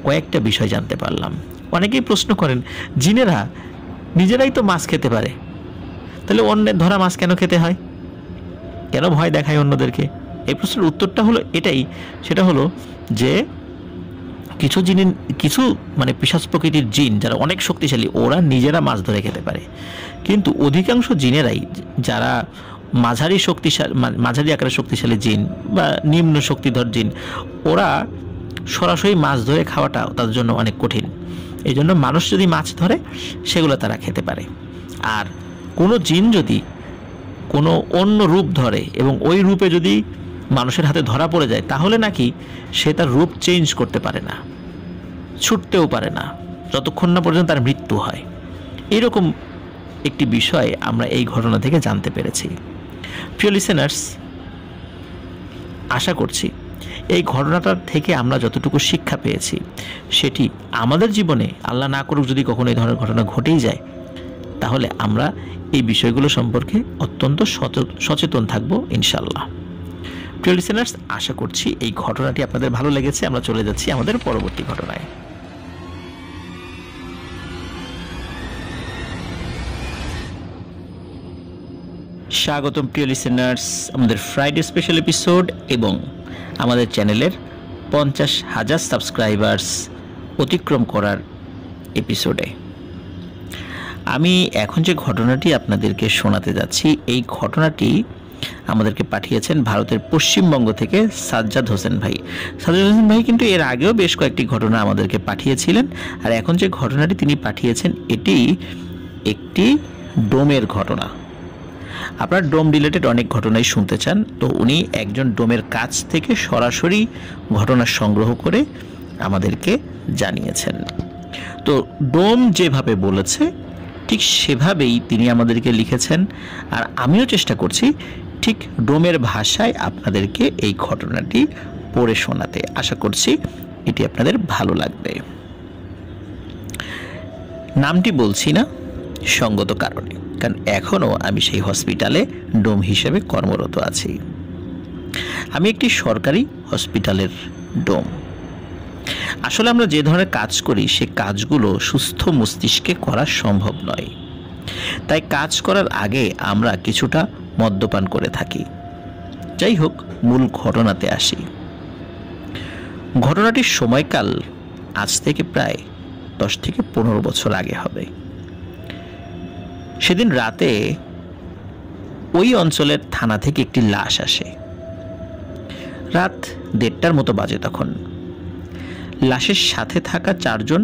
কয়েকটা বিষয় জানতে পারলাম। অনেকেই প্রশ্ন করেন, জিনেরা নিজেরাই তো মাছ খেতে পারে, তাহলে অন্যের ধরা মাছ কেন খেতে হয়, কেন ভয় দেখায় অন্যদেরকে? এই প্রশ্নের উত্তরটা হলো এটাই, সেটা হলো যে কিছু মানে পিশাচ প্রকৃতির জিন যারা অনেক শক্তিশালী, ওরা নিজেরা মাছ ধরে খেতে পারে। কিন্তু অধিকাংশ জিনেরাই যারা মাঝারি আকারের শক্তিশালী জিন বা নিম্ন শক্তিধর জিন, ওরা সরাসরি মাছ ধরে খাওয়াটা তাদের জন্য অনেক কঠিন। এই জন্য মানুষ যদি মাছ ধরে সেগুলো তারা খেতে পারে। আর কোনো জিন যদি কোনো অন্য রূপ ধরে এবং ওই রূপে যদি মানুষের হাতে ধরা পড়ে যায়, তাহলে নাকি সে তার রূপ চেঞ্জ করতে পারে না, ছুটতেও পারে না, যতক্ষণ না পর্যন্ত তার মৃত্যু হয়। এরকম একটি বিষয় আমরা এই ঘটনা থেকে জানতে পেরেছি। প্রিয় লিসেনার্স, আশা করছি এই ঘটনাটার থেকে আমরা যতটুকু শিক্ষা পেয়েছি সেটি আমাদের জীবনে, আল্লাহ না করুক যদি কখনো এই ধরনের ঘটনা ঘটেই যায়, তাহলে আমরা এই বিষয়গুলো সম্পর্কে অত্যন্ত সচেতন থাকবো ইনশাল্লাহ। প্রিয় লিসেনার্স, আশা করছি এই ঘটনাটি আপনাদের ভালো লেগেছে। আমরা চলে যাচ্ছি আমাদের পরবর্তী ঘটনায়। স্বাগতম প্রিয় লিসেনার্স আমাদের ফ্রাইডে স্পেশাল এপিসোড এবং আমাদের চ্যানেলের 50,000 সাবস্ক্রাইবার্স অতিক্রম করার এপিসোডে। আমি এখন যে ঘটনাটি আপনাদেরকে শোনাতে যাচ্ছি, এই ঘটনাটি আমাদেরকে পাঠিয়েছেন ভারতের পশ্চিমবঙ্গ থেকে সাজ্জাদ হোসেন ভাই। সাজ্জাদ হোসেন ভাই কিন্তু এর আগেও বেশ কয়েকটি ঘটনা আমাদেরকে পাঠিয়েছিলেন, আর এখন যে ঘটনাটি তিনি পাঠিয়েছেন এটি একটি ডোমের ঘটনা। আপনার ডোম রিলেটেড অনেক ঘটনাই শুনতে চান, তো উনি একজন ডোমের কাছ থেকে সরাসরি ঘটনা সংগ্রহ করে আমাদেরকে জানিয়েছেন। তো ডোম যেভাবে বলেছে ঠিক সেভাবেই তিনি আমাদেরকে লিখেছেন, আর আমিও চেষ্টা করছি ঠিক ডোমের ভাষায় আপনাদেরকে এই ঘটনাটি পড়ে শোনাতে। আশা করছি এটি আপনাদের ভালো লাগবে। নামটি বলছি না সঙ্গত কারণে। কারণ এখনও আমি সেই হসপিটালে ডোম হিসেবে কর্মরত আছি। আমি একটি সরকারি হসপিটালের ডোম। আসলে আমরা যে ধরনের কাজ করি সে কাজগুলো সুস্থ মস্তিষ্কে করা সম্ভব নয়, তাই কাজ করার আগে আমরা কিছুটা মদ্যপান করে থাকি। যাই হোক, মূল ঘটনাতে আসি। ঘটনাটির সময়কাল আজ থেকে প্রায় 10 থেকে 15 বছর আগে হবে। সেদিন রাতে ওই অঞ্চলের থানা থেকে একটি লাশ আসে। রাত 1:30টার মতো বাজে তখন। লাশের সাথে থাকা 4 জন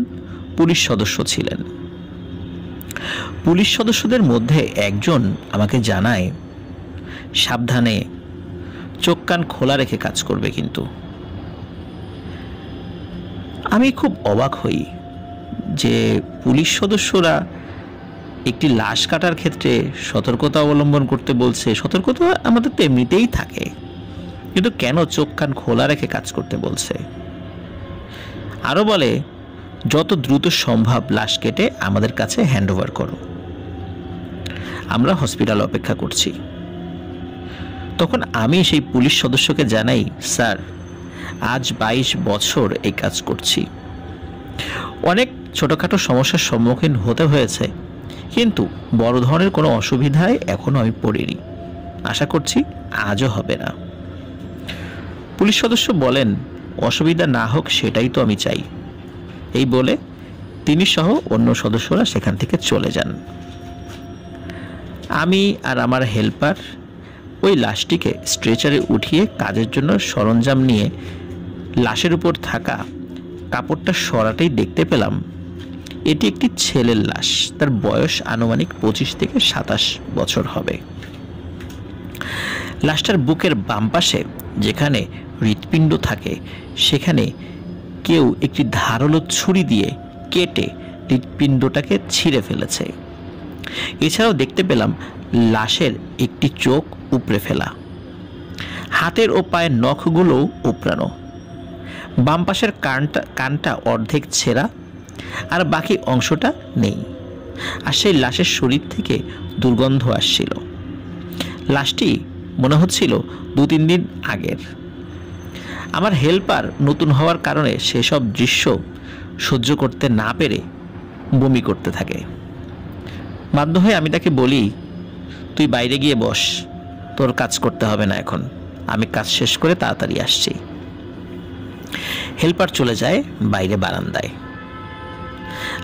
পুলিশ সদস্য ছিলেন। পুলিশ সদস্যদের মধ্যে একজন আমাকে জানায়, সাবধানে, চোখ কান খোলা রেখে কাজ করবে কিন্তু। আমি খুব অবাক হই যে পুলিশ সদস্যরা একটি লাশ কাটার ক্ষেত্রে সতর্কতা অবলম্বন করতে বলছে। সতর্কতা আমাদের তো এমনিতেই থাকে, কিন্তু কেন চোখ কান খোলা রেখে কাজ করতে বলছে? আরও বলে, যত দ্রুত সম্ভব লাশ কেটে আমাদের কাছে হ্যান্ডওভার করো। আমরা হসপিটাল অপেক্ষা করছি। তখন আমি সেই পুলিশ সদস্যকে জানাই, স্যার, আজ 22 বছর এই কাজ করছি। অনেক ছোটখাটো সমস্যার সম্মুখীন হতে হয়েছে, কিন্তু বড় ধরনের কোনো অসুবিধায় এখনো আমি পড়িনি। আশা করছি আজও হবে না। পুলিশ সদস্য বলেন, অসুবিধা না হোক সেটাই তো আমি চাই। এই বলে তিনি সহ অন্য সদস্যরা সেখান থেকে চলে যান। আমি আর আমার হেল্পার ওই লাশটিকে স্ট্রেচারে উঠিয়ে কাজের জন্য সরঞ্জাম নিয়ে লাশের উপর থাকা কাপড়টা সরাতেই দেখতে পেলাম এটি একটি ছেলের লাশ। তার বয়স আনুমানিক 25 থেকে 27 বছর হবে। লাশটার বুকের বাম পাশে যেখানে হৃৎপিণ্ড থাকে সেখানে কেউ একটি ধারালো ছুরি দিয়ে কেটে হৃৎপিণ্ডটাকে ছিঁড়ে ফেলেছে। এছাড়াও দেখতে পেলাম লাশের একটি চোখ উপড়ে ফেলা, হাতের ও পায়ের নখগুলোও উপড়ানো, বাম পাশের কানটা অর্ধেক ছেঁড়া আর বাকি অংশটা নেই। আর সেই লাশের শরীর থেকে দুর্গন্ধ আসছিল। লাশটি মনে হচ্ছিল 2-3 দিন আগের। আমার হেল্পার নতুন হওয়ার কারণে সেসব দৃশ্য সহ্য করতে না পেরে বমি করতে থাকে। বাধ্য হয়ে আমি তাকে বলি, তুই বাইরে গিয়ে বস, তোর কাজ করতে হবে না এখন, আমি কাজ শেষ করে তাড়াতাড়ি আসছি। হেল্পার চলে যায় বাইরে বারান্দায়।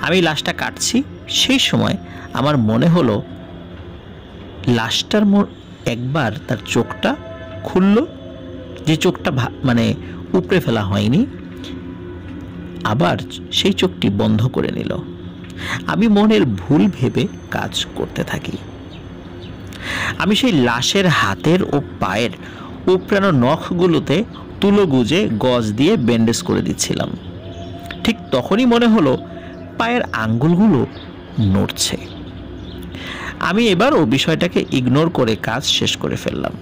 আমি লাশটা কাটছি। সেই সময় আমার মনে হলো লাশটার একবার তার চোখটা খুলল, যে চোখটা মানে উপড়ে ফেলা হয়নি, আবার সেই চোখটি বন্ধ করে নিল। আমি মনের ভুল ভেবে কাজ করতে থাকি। আমি সেই লাশের হাতের ও পায়ের উপড়ানো নখগুলোতে তুলো গুজে গজ দিয়ে ব্যান্ডেজ করে দিচ্ছিলাম। ঠিক তখনই মনে হলো পায়ের আঙ্গুলগুলো নড়ছে। আমি এবারও বিষয়টাকে ইগনোর করে কাজ শেষ করে ফেললাম।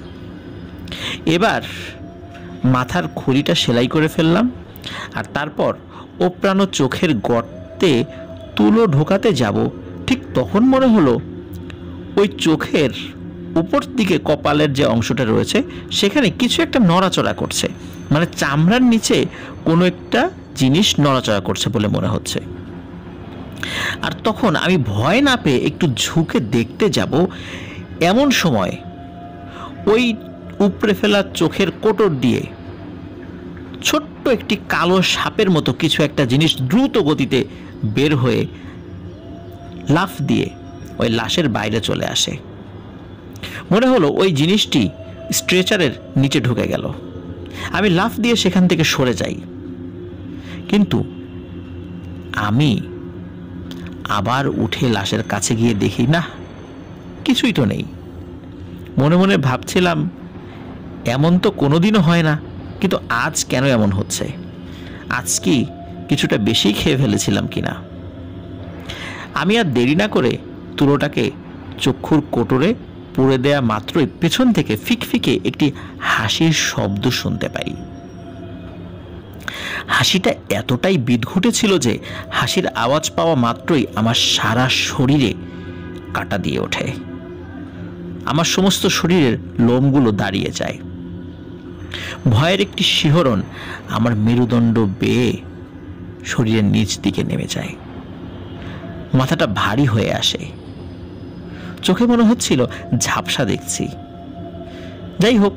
এবার মাথার খুলিটা সেলাই করে ফেললাম, আর তারপর ওপ্রানো চোখের গর্তে তুলো ঢোকাতে যাব। ঠিক তখন মনে হলো ওই চোখের উপর দিকে কপালের যে অংশটা রয়েছে সেখানে কিছু একটা নড়াচড়া করছে, মানে চামড়ার নিচে কোনো একটা জিনিস নড়াচড়া করছে বলে মনে হচ্ছে। আর তখন আমি ভয় না পেয়ে একটু ঝুঁকে দেখতে যাব, এমন সময় ওই উপড়ে ফেলা চোখের কোটর দিয়ে ছোট্ট একটি কালো সাপের মতো কিছু একটা জিনিস দ্রুত গতিতে বের হয়ে লাফ দিয়ে ওই লাশের বাইরে চলে আসে। মনে হলো ওই জিনিসটি স্ট্রেচারের নিচে ঢুকে গেল। আমি লাফ দিয়ে সেখান থেকে সরে যাই, কিন্তু আমি আবার উঠে লাশের কাছে গিয়ে দেখি না, কিছুই তো নেই। মনে মনে ভাবছিলাম, এমন তো কোনোদিনও হয় না, কিন্তু আজ কেন এমন হচ্ছে? আজ কি কিছুটা বেশি খেয়ে ফেলেছিলাম কিনা? আমি আর দেরি না করে তুলোটাকে চক্ষুর কোটরে পুড়ে দেয়া মাত্রই পেছন থেকে ফিকফিকে একটি হাসির শব্দ শুনতে পাই। হাসিটা এতটাই বিদঘুটে ছিল যে হাসির আওয়াজ পাওয়া মাত্রই আমার সারা শরীরে কাঁটা দিয়ে ওঠে। আমার সমস্ত শরীরের লোমগুলো দাঁড়িয়ে যায়। ভয়ের একটি শিহরণ আমার মেরুদণ্ড বেয়ে শরীরের নিচ দিকে নেমে যায়। মাথাটা ভারী হয়ে আসে। চোখে মনে হচ্ছিল ঝাপসা দেখছি। যাই হোক,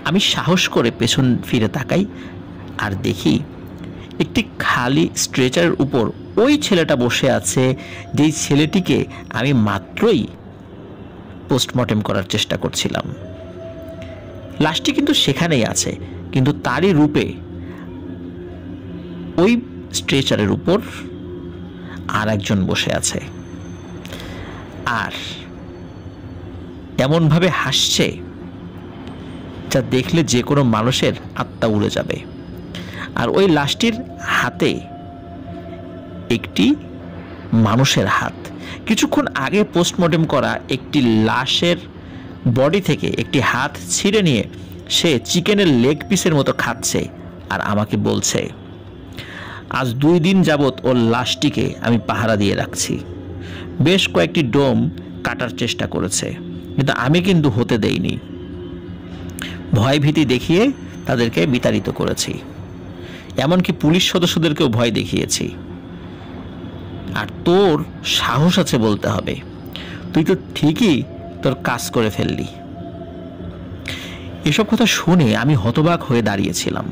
আমি সাহস করে পেছন ফিরে তাকাই আর দেখি একটি খালি স্ট্রেচারের উপর ওই ছেলেটা বসে আছে, যেই ছেলেটিকে আমি মাত্রই পোস্টমর্টেম করার চেষ্টা করছিলাম। লাশটি কিন্তু সেখানেই আছে, কিন্তু তারই রূপে ওই স্ট্রেচারের উপর আর একজন বসে আছে, আর এমনভাবে হাসছে যা দেখলে যে কোনো মানুষের আত্মা উড়ে যাবে। আর ওই লাশটির হাতে একটি মানুষের হাত। কিছুক্ষণ আগে পোস্টমর্টেম করা একটি লাশের বডি থেকে একটি হাত ছিঁড়ে নিয়ে সে চিকেনের লেগ পিসের মতো খাচ্ছে আর আমাকে বলছে, আজ 2 দিন যাবৎ ওর লাশটিকে আমি পাহারা দিয়ে রাখছি। বেশ কয়েকটি ডোম কাটার চেষ্টা করেছে, কিন্তু আমি কিন্তু হতে দেইনি। ভয় ভীতি দেখিয়ে তাদেরকে বিতাড়িত করেছি, এমনকি পুলিশ সদস্যদেরকেও ভয় দেখিয়েছি। আর তোর সাহস আছে বলতে হবে, তুই তো ঠিকই তোর কাজ করে ফেললি। এসব কথা শুনে আমি হতবাক হয়ে দাঁড়িয়েছিলাম।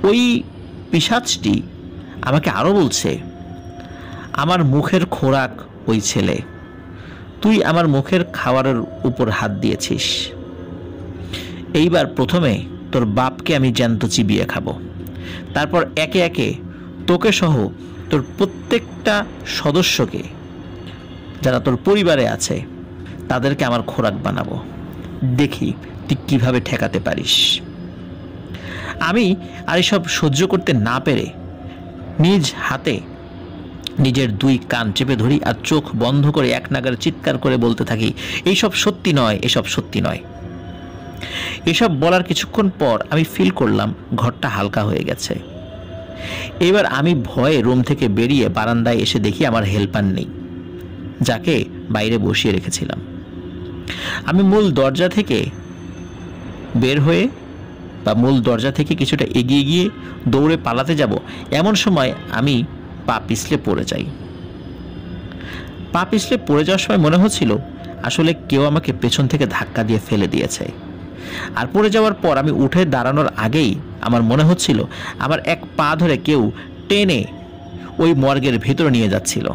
ওই পিশাচটি আমাকে আরো বলছে, আমার মুখের খোরাক ওই ছেলে, তুই আমার মুখের খাবারের উপর হাত দিয়েছিস। এইবার প্রথমে তোর বাপকে আমি জ্যান্ত চিবিয়ে খাবো, তারপর একে একে তোকে সহ তোর প্রত্যেকটা সদস্যকে, যারা তোর পরিবারে আছে, তাদেরকে আমার খোরাক বানাবো। দেখি তুই কিভাবে ঠেকাতে পারিস। আমি আর এসব সহ্য করতে না পেরে নিজ হাতে নিজের 2 কান চেপে ধরি আর চোখ বন্ধ করে এক নাগাড়ে চিৎকার করে বলতে থাকি, এইসব সত্যি নয়, এসব সত্যি নয়। এসব বলার কিছুক্ষণ পর আমি ফিল করলাম ঘরটা হালকা হয়ে গেছে। এবার আমি ভয়ে রুম থেকে বেরিয়ে বারান্দায় এসে দেখি আমার হেল্পার নেই, যাকে বাইরে বসিয়ে রেখেছিলাম। আমি মূল দরজা থেকে বের হয়ে বা মূল দরজা থেকে কিছুটা এগিয়ে গিয়ে দৌড়ে পালাতে যাব, এমন সময় আমি পা পিছলে পড়ে যাই। পা পিছলে পড়ে যাওয়ার সময় মনে হচ্ছিল আসলে কেউ আমাকে পেছন থেকে ধাক্কা দিয়ে ফেলে দিয়েছে। আর পড়ে যাওয়ার পর আমি উঠে দাঁড়ানোর আগেই আমার মনে হচ্ছিল আমার এক পা ধরে কেউ টেনে ওই মর্গের ভেতরে নিয়ে যাচ্ছিল।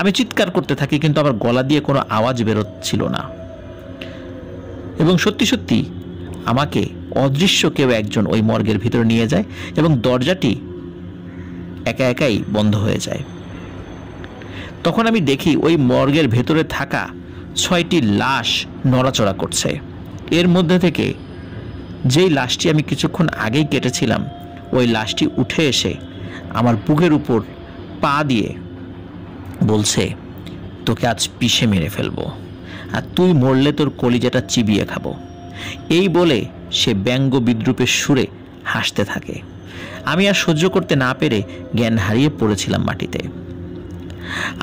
আমি চিৎকার করতে থাকি, কিন্তু আমার গলা দিয়ে কোনো আওয়াজ বেরোচ্ছিল না। এবং সত্যি সত্যি আমাকে অদৃশ্য কেউ একজন ওই মর্গের ভিতরে নিয়ে যায় এবং দরজাটি একা একাই বন্ধ হয়ে যায়। তখন আমি দেখি ওই মর্গের ভেতরে থাকা 6টি লাশ নড়াচড়া করছে। এর মধ্যে থেকে যেই লাশটি আমি কিছুক্ষণ আগেই কেটেছিলাম, ওই লাশটি উঠে এসে আমার বুকের উপর পা দিয়ে বলছে, তোকে আজ পিষে মেরে ফেলবো, আর তুই মরলে তোর কলিজাটা চিবিয়ে খাবো। এই বলে সে ব্যঙ্গ বিদ্রুপের সুরে হাসতে থাকে। আমি আর সহ্য করতে না পেরে জ্ঞান হারিয়ে পড়েছিলাম মাটিতে।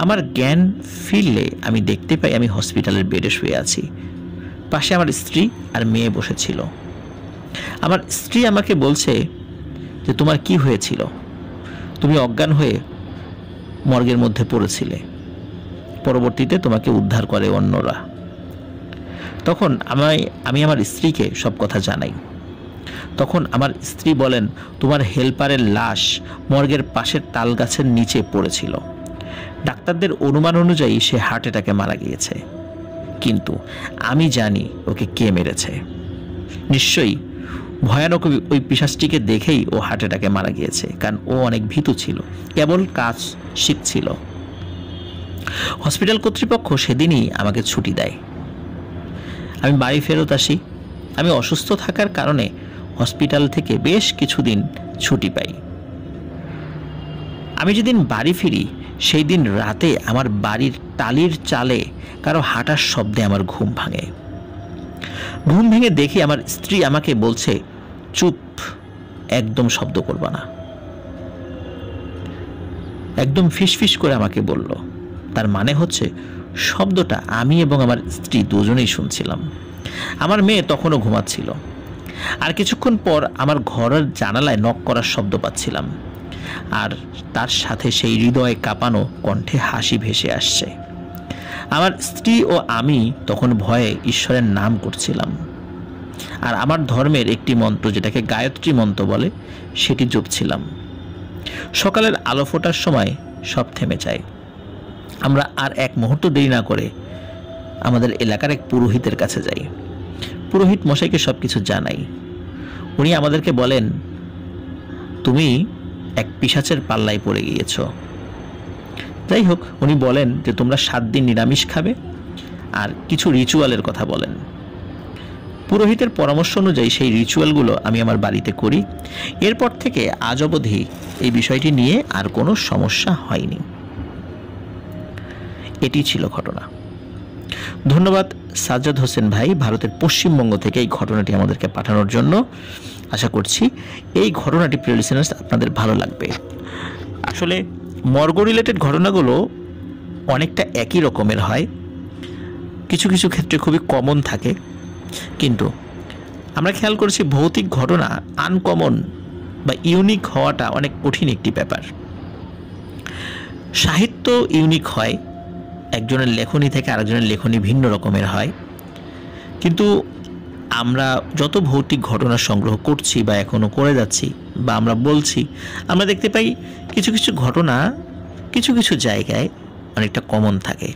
আমার জ্ঞান ফিরলে আমি দেখতে পাই আমি হসপিটালের বেডে শুয়ে আছি। পাশে আমার স্ত্রী আর মেয়ে বসেছিল। আমার স্ত্রী আমাকে বলছে যে, তোমার কি হয়েছিল? তুমি অজ্ঞান হয়ে মর্গের মধ্যে পড়েছিলে, পরবর্তীতে তোমাকে উদ্ধার করে অন্যরা। তখন আমি আমার স্ত্রীকে সব কথা জানাই। তখন আমার স্ত্রী বলেন, তোমার হেল্পারের লাশ মর্গের পাশের তাল গাছের নিচে পড়েছিল। ডাক্তারদের অনুমান অনুযায়ী সে হার্ট অ্যাটাকে মারা গিয়েছে, কিন্তু আমি জানি ওকে কে মেরেছে। নিশ্চয়ই ভয়ানক ওই পিশাচটিকে দেখেই ও হার্ট অ্যাটাকে মারা গিয়েছে, কারণ ও অনেক ভীতু ছিল, কেবল কাজ শিখছিল। হসপিটাল কর্তৃপক্ষ সেদিনই আমাকে ছুটি দেয়। আমি বাড়ি ফেরত আসি। আমি অসুস্থ থাকার কারণে হসপিটাল থেকে বেশ কিছুদিন ছুটি পাই। আমি যেদিন বাড়ি ফিরি সেই দিন রাতে আমার বাড়ির টালির চালে কারো হাঁটার শব্দে আমার ঘুম ভাঙে। ঘুম ভেঙে দেখি আমার স্ত্রী আমাকে বলছে, চুপ, একদম শব্দ করবা না। একদম ফিসফিস করে আমাকে বলল, তার মানে হচ্ছে শব্দটা আমি এবং আমার স্ত্রী দুজনেই শুনছিলাম। আমার মেয়ে তখনও ঘুমাচ্ছিল। আর কিছুক্ষণ পর আমার ঘরের জানালায় নক করার শব্দ পাচ্ছিলাম, আর তার সাথে সেই হৃদয়ে কাঁপানো কণ্ঠে হাসি ভেসে আসছে। আমার স্ত্রী ও আমি তখন ভয়ে ঈশ্বরের নাম করছিলাম, আর আমার ধর্মের একটি মন্ত্র, যেটাকে গায়ত্রী মন্ত্র বলে, সেটি জপছিলাম। সকালের আলো ফোটার সময় সব থেমে যায়। আমরা আর এক মুহূর্ত দেরি না করে আমাদের এলাকার এক পুরোহিতের কাছে যাই। পুরোহিত মশাইকে সব কিছু জানাই। উনি আমাদেরকে বলেন, তুমি এক পিশাচের পাল্লায় পড়ে গিয়েছ। যাই হোক, উনি বলেন যে তোমরা 7 দিন নিরামিষ খাবে, আর কিছু রিচুয়ালের কথা বলেন। পুরোহিতের পরামর্শ অনুযায়ী সেই রিচুয়ালগুলো আমি আমার বাড়িতে করি। এরপর থেকে আজ অবধি এই বিষয়টি নিয়ে আর কোনো সমস্যা হয়নি। এটি ছিল ঘটনা। ধন্যবাদ সাজ্জাদ হোসেন ভাই, ভারতের পশ্চিমবঙ্গ থেকে এই ঘটনাটি আমাদেরকে পাঠানোর জন্য। আশা করছি এই ঘটনাটি প্রিয় লিসেনার্স আপনাদের ভালো লাগবে। আসলে মর্গ রিলেটেড ঘটনাগুলো অনেকটা একই রকমের হয়, কিছু কিছু ক্ষেত্রে খুবই কমন থাকে, কিন্তু আমরা খেয়াল করেছি ভৌতিক ঘটনা আনকমন বা ইউনিক হওয়াটা অনেক কঠিন একটি ব্যাপার। সাহিত্য ইউনিক হয়, একজনের লেখনী থেকে আরেকজনের লেখনী ভিন্ন রকমের হয়, কিন্তু আমরা যত ভৌতিক ঘটনা সংগ্রহ করছি বা এখনো করে যাচ্ছি বা আমরা বলছি, আমরা দেখতে পাই কিছু কিছু ঘটনা কিছু কিছু জায়গায় অনেকটা কমন থাকে।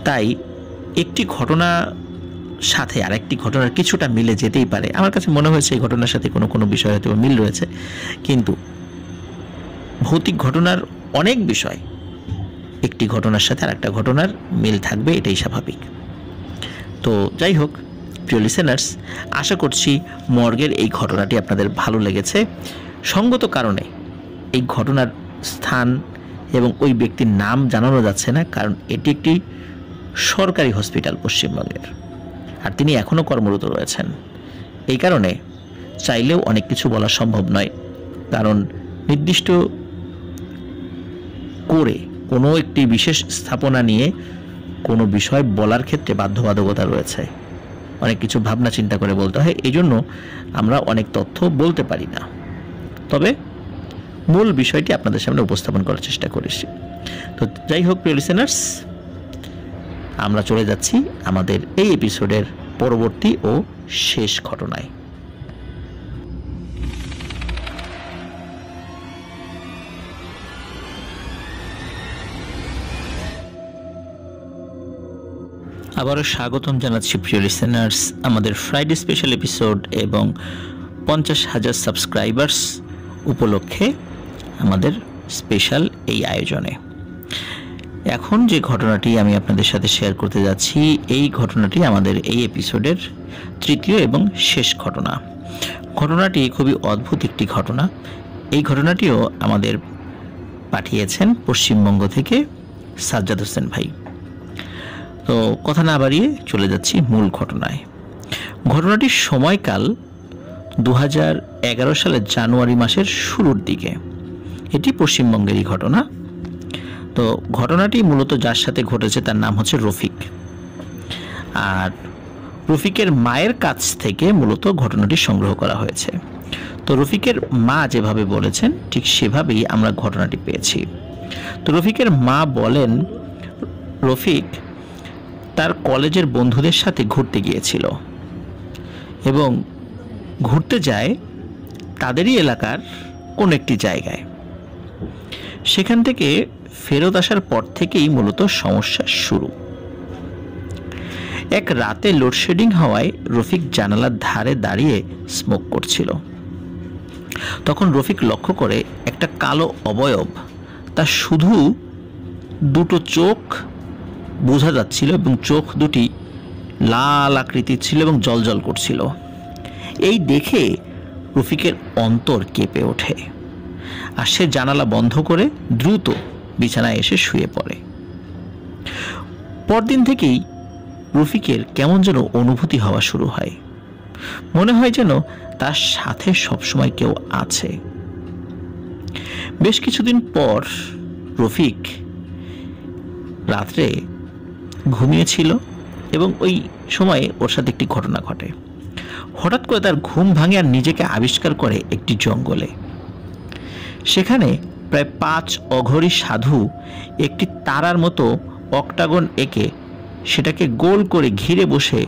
তাই একটি ঘটনার সাথে আরেকটি ঘটনার কিছুটা মিলে যেতেই পারে। আমার কাছে মনে হয়েছে এই ঘটনার সাথে কোনো কোনো বিষয় হয়তো মিল রয়েছে, কিন্তু ভৌতিক ঘটনার অনেক বিষয় একটি ঘটনার সাথে আরেকটা ঘটনার মিল থাকবে, এটাই স্বাভাবিক। তো যাই হোক প্রিয় লিসেনার্স, আশা করছি মর্গের এই ঘটনাটি আপনাদের ভালো লেগেছে। সঙ্গত কারণে এই ঘটনার স্থান এবং ওই ব্যক্তির নাম জানানো যাচ্ছে না, কারণ এটি একটি সরকারি হসপিটাল পশ্চিমবঙ্গের, আর তিনি এখনও কর্মরত রয়েছেন। এই কারণে চাইলেও অনেক কিছু বলা সম্ভব নয়, কারণ নির্দিষ্ট করে কোনো একটি বিশেষ স্থাপনা নিয়ে কোনো বিষয় বলার ক্ষেত্রে বাধ্যবাধকতা রয়েছে। অনেক কিছু ভাবনা চিন্তা করে বলতে হয়, এই জন্য আমরা অনেক তথ্য বলতে পারি না। তবে মূল বিষয়টি আপনাদের সামনে উপস্থাপন করার চেষ্টা করেছি। তো যাই হোক প্রিয় লিসেনার্স, আমরা চলে যাচ্ছি আমাদের এই এপিসোডের পরবর্তী ও শেষ ঘটনায়। আবারও স্বাগতম জানাচ্ছি প্রিয় লিসেনার্স আমাদের ফ্রাইডে স্পেশাল এপিসোড এবং 50,000 সাবস্ক্রাইবার্স উপলক্ষে আমাদের স্পেশাল এই আয়োজনে। এখন যে ঘটনাটি আমি আপনাদের সাথে শেয়ার করতে যাচ্ছি, এই ঘটনাটি আমাদের এই এপিসোডের তৃতীয় এবং শেষ ঘটনা। ঘটনাটি খুবই অদ্ভুত একটি ঘটনা। এই ঘটনাটিও আমাদের পাঠিয়েছেন পশ্চিমবঙ্গ থেকে সাজ্জাদ হোসেন ভাই। তো কথা না বাড়িয়ে চলে যাচ্ছি মূল ঘটনায়। ঘটনাটির সময়কাল 2011 সালের জানুয়ারি মাসের শুরুর দিকে। এটি পশ্চিমবঙ্গেরই ঘটনা। তো ঘটনাটি মূলত যার সাথে ঘটেছে তার নাম হচ্ছে রফিক, আর রফিকের মায়ের কাছ থেকে মূলত ঘটনাটি সংগ্রহ করা হয়েছে। তো রফিকের মা যেভাবে বলেছেন ঠিক সেভাবেই আমরা ঘটনাটি পেয়েছি। তো রফিকের মা বলেন, রফিক তার কলেজের বন্ধুদের সাথে ঘুরতে গিয়েছিল এবং ঘুরতে যায় তাদেরই এলাকার কোন একটি জায়গায়। সেখান থেকে ফেরত আসার পর থেকেই মূলত সমস্যা শুরু। এক রাতে লোডশেডিং হওয়ায় রফিক জানালার ধারে দাঁড়িয়ে স্মোক করছিল। তখন রফিক লক্ষ্য করে একটা কালো অবয়ব, তার শুধু দুটো চোখ বোঝা যাচ্ছিল এবং চোখ দুটি লাল আকৃতির ছিল এবং জ্বলজ্বল করছিল। এই দেখে রফিকের অন্তর কেঁপে ওঠে, আর সে জানালা বন্ধ করে দ্রুত বিছানায় এসে শুয়ে পড়ে। পরদিন থেকেই রফিকের কেমন যেন অনুভূতি হওয়া শুরু হয়, মনে হয় যেন তার সাথে সবসময় কেউ আছে। বেশ কিছুদিন পর রফিক রাত্রে ঘুমিয়েছিল এবং ওই সময়ে ওর সাথে একটি ঘটনা ঘটে। হঠাৎ করে তার ঘুম ভাঙে আর নিজেকে আবিষ্কার করে একটি জঙ্গলে। সেখানে প্রায় 5 অঘরী সাধু একটি তারার মতো অক্টাগন এঁকে সেটাকে গোল করে ঘিরে বসে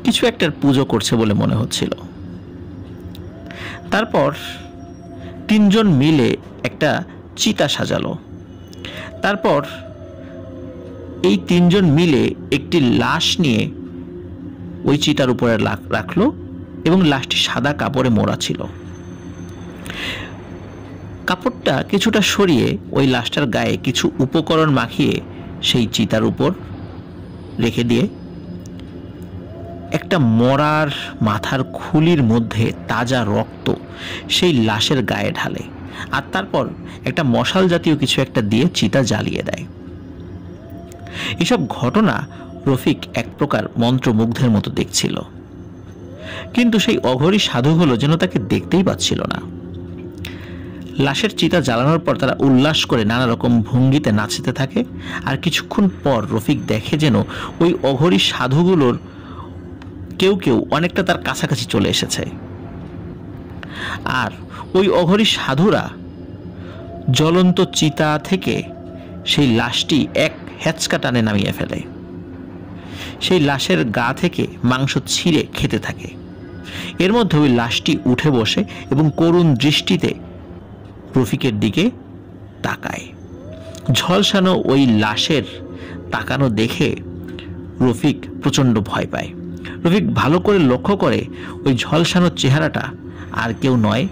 কিছু একটার পুজো করছে বলে মনে হচ্ছিল। তারপর 3 জন মিলে একটা চিতা সাজালো। তারপর এই 3 জন মিলে একটি লাশ নিয়ে ওই চিতার উপরে রাখলো এবং লাশটি সাদা কাপড়ে মোড়া ছিল। কাপড়টা কিছুটা সরিয়ে ওই লাশটার গায়ে কিছু উপকরণ মাখিয়ে সেই চিতার উপর রেখে দিয়ে একটা মরার মাথার খুলির মধ্যে তাজা রক্ত সেই লাশের গায়ে ঢালে আর তারপর একটা মশাল জাতীয় কিছু একটা দিয়ে চিতা জ্বালিয়ে দেয়। এসব ঘটনা রফিক এক প্রকার মন্ত্রমুগ্ধের মতো দেখছিল, কিন্তু সেই অঘরী সাধুগুলো যেন তাকে দেখতেই পাচ্ছিল না। লাশের চিতা জ্বালানোর পর তারা উল্লাস করে নানা রকম ভঙ্গিতে নাচতে থাকে আর কিছুক্ষণ পর রফিক দেখে যেন ওই অঘরী সাধুগুলোর কেউ কেউ অনেকটা তার কাছাকাছি চলে এসেছে আর ওই অঘরী সাধুরা জ্বলন্ত চিতা থেকে সেই লাশটি এক হেঁচকা টানে নামিয়ে ফেলে। সেই লাশের গা থেকে মাংস ছিঁড়ে খেতে থাকে। এর মধ্যে ওই লাশটি উঠে বসে এবং করুণ দৃষ্টিতে রফিকের দিকে তাকায়। ঝলসানো ওই লাশের তাকানো দেখে রফিক প্রচণ্ড ভয় পায়। রফিক ভালো করে লক্ষ্য করে ওই ঝলসানো চেহারাটা আর কেউ নয়,